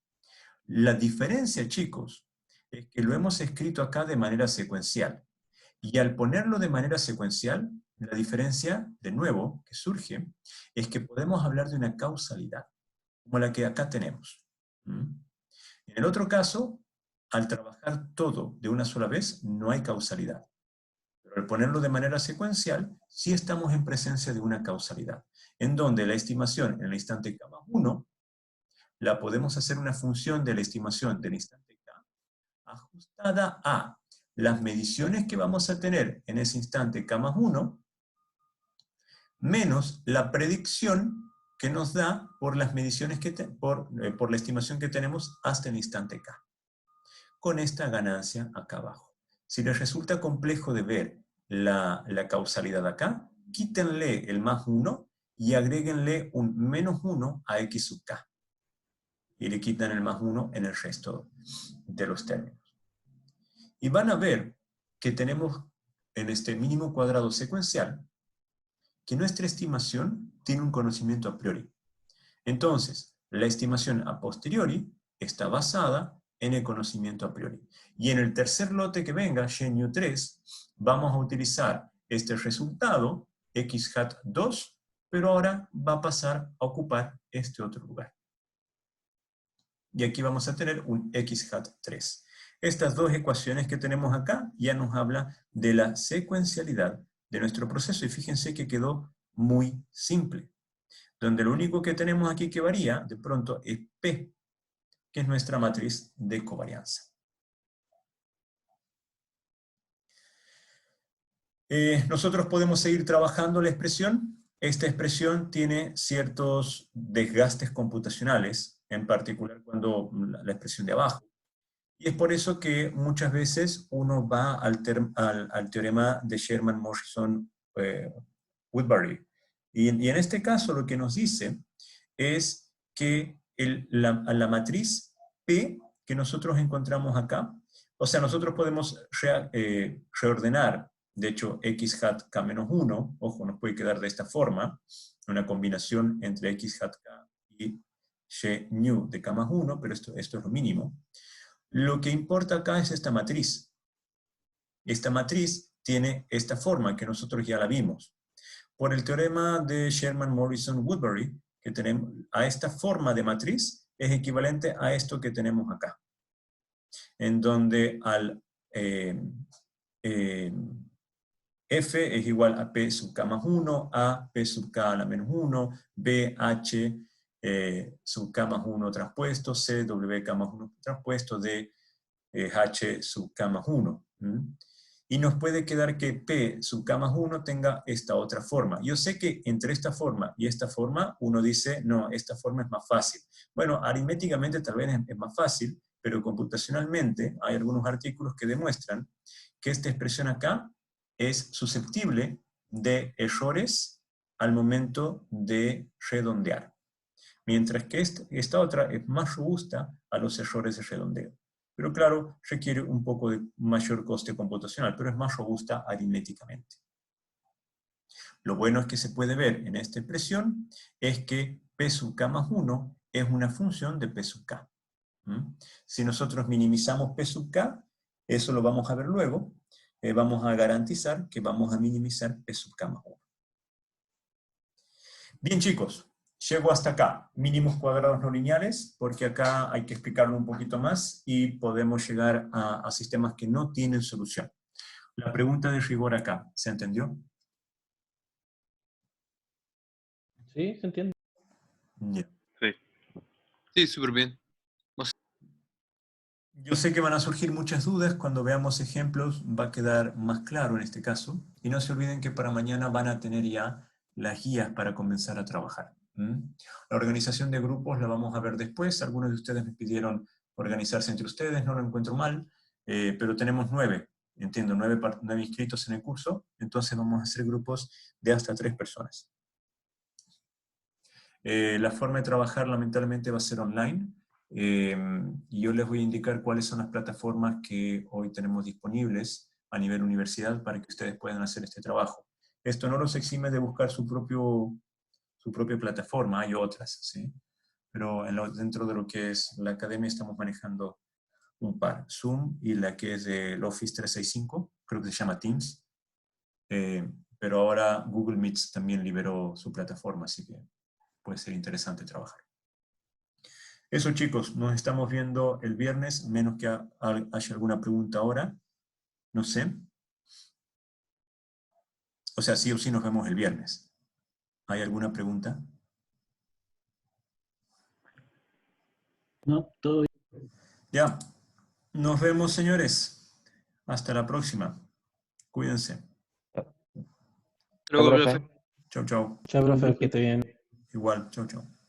La diferencia, chicos, es que lo hemos escrito acá de manera secuencial. Y al ponerlo de manera secuencial, la diferencia, de nuevo, que surge, es que podemos hablar de una causalidad, como la que acá tenemos. En el otro caso, al trabajar todo de una sola vez, no hay causalidad. Pero al ponerlo de manera secuencial, sí estamos en presencia de una causalidad, en donde la estimación en el instante k más 1 la podemos hacer una función de la estimación del instante k ajustada a las mediciones que vamos a tener en ese instante k más 1 menos la predicción que nos da por las mediciones por la estimación que tenemos hasta el instante k. Con esta ganancia acá abajo. Si les resulta complejo de ver la causalidad acá, quítenle el más 1 y agréguenle un menos 1 a x sub k. Y le quitan el más 1 en el resto de los términos. Y van a ver que tenemos en este mínimo cuadrado secuencial que nuestra estimación tiene un conocimiento a priori. Entonces, la estimación a posteriori está basada en el conocimiento a priori. Y en el tercer lote que venga, GNU 3, vamos a utilizar este resultado, x hat 2, pero ahora va a pasar a ocupar este otro lugar. Y aquí vamos a tener un x hat 3. Estas dos ecuaciones que tenemos acá ya nos habla de la secuencialidad de nuestro proceso. Y fíjense que quedó muy simple. Donde lo único que tenemos aquí que varía, de pronto, es P, que es nuestra matriz de covarianza. Nosotros podemos seguir trabajando la expresión. Esta expresión tiene ciertos desgastes computacionales, en particular cuando la expresión de abajo. Y es por eso que muchas veces uno va al teorema de Sherman-Morrison-Woodbury. Y en este caso lo que nos dice es que la matriz P que nosotros encontramos acá, o sea, nosotros podemos reordenar, de hecho, x hat k menos 1, ojo, nos puede quedar de esta forma, una combinación entre x hat k y g nu de k más 1, pero esto es lo mínimo. Lo que importa acá es esta matriz. Esta matriz tiene esta forma que nosotros ya la vimos. Por el teorema de Sherman-Morrison-Woodbury, que tenemos a esta forma de matriz, es equivalente a esto que tenemos acá. En donde al F es igual a P sub K más 1, A P sub K a la menos 1, B H sub K más 1 transpuesto, C W K más 1 transpuesto, D H sub K más 1. Y nos puede quedar que P sub K más 1 tenga esta otra forma. Yo sé que entre esta forma y esta forma, uno dice, no, esta forma es más fácil. Bueno, aritméticamente tal vez es más fácil, pero computacionalmente hay algunos artículos que demuestran que esta expresión acá es susceptible de errores al momento de redondear. Mientras que esta otra es más robusta a los errores de redondeo. Pero claro, requiere un poco de mayor coste computacional, pero es más robusta aritméticamente. Lo bueno es que se puede ver en esta expresión es que P sub K más 1 es una función de P sub K. Si nosotros minimizamos P sub K, eso lo vamos a ver luego, vamos a garantizar que vamos a minimizar P sub K más 1. Bien chicos, llego hasta acá, mínimos cuadrados no lineales, porque acá hay que explicarlo un poquito más y podemos llegar a sistemas que no tienen solución. La pregunta de rigor acá, ¿se entendió? Sí, se entiende. Yeah. Sí. Sí, súper bien. Yo sé que van a surgir muchas dudas, cuando veamos ejemplos va a quedar más claro en este caso, y no se olviden que para mañana van a tener ya las guías para comenzar a trabajar. La organización de grupos la vamos a ver después, algunos de ustedes me pidieron organizarse entre ustedes, no lo encuentro mal, pero tenemos 9, entiendo, 9 inscritos en el curso, entonces vamos a hacer grupos de hasta 3 personas. La forma de trabajar lamentablemente va a ser online, y yo les voy a indicar cuáles son las plataformas que hoy tenemos disponibles a nivel universidad para que ustedes puedan hacer este trabajo. Esto no los exime de buscar su propia plataforma, hay otras, ¿sí? Pero dentro de lo que es la academia estamos manejando un par, Zoom y la que es del Office 365, creo que se llama Teams. Pero ahora Google Meets también liberó su plataforma, así que puede ser interesante trabajar. Eso, chicos, nos estamos viendo el viernes, menos que haya alguna pregunta ahora. No sé. O sea, sí o sí nos vemos el viernes. ¿Hay alguna pregunta? No, todo bien. Ya. Nos vemos, señores. Hasta la próxima. Cuídense. Luego, profe. profe. Chau, chau. Chao, profe, que esté bien. Igual. Chau, chau.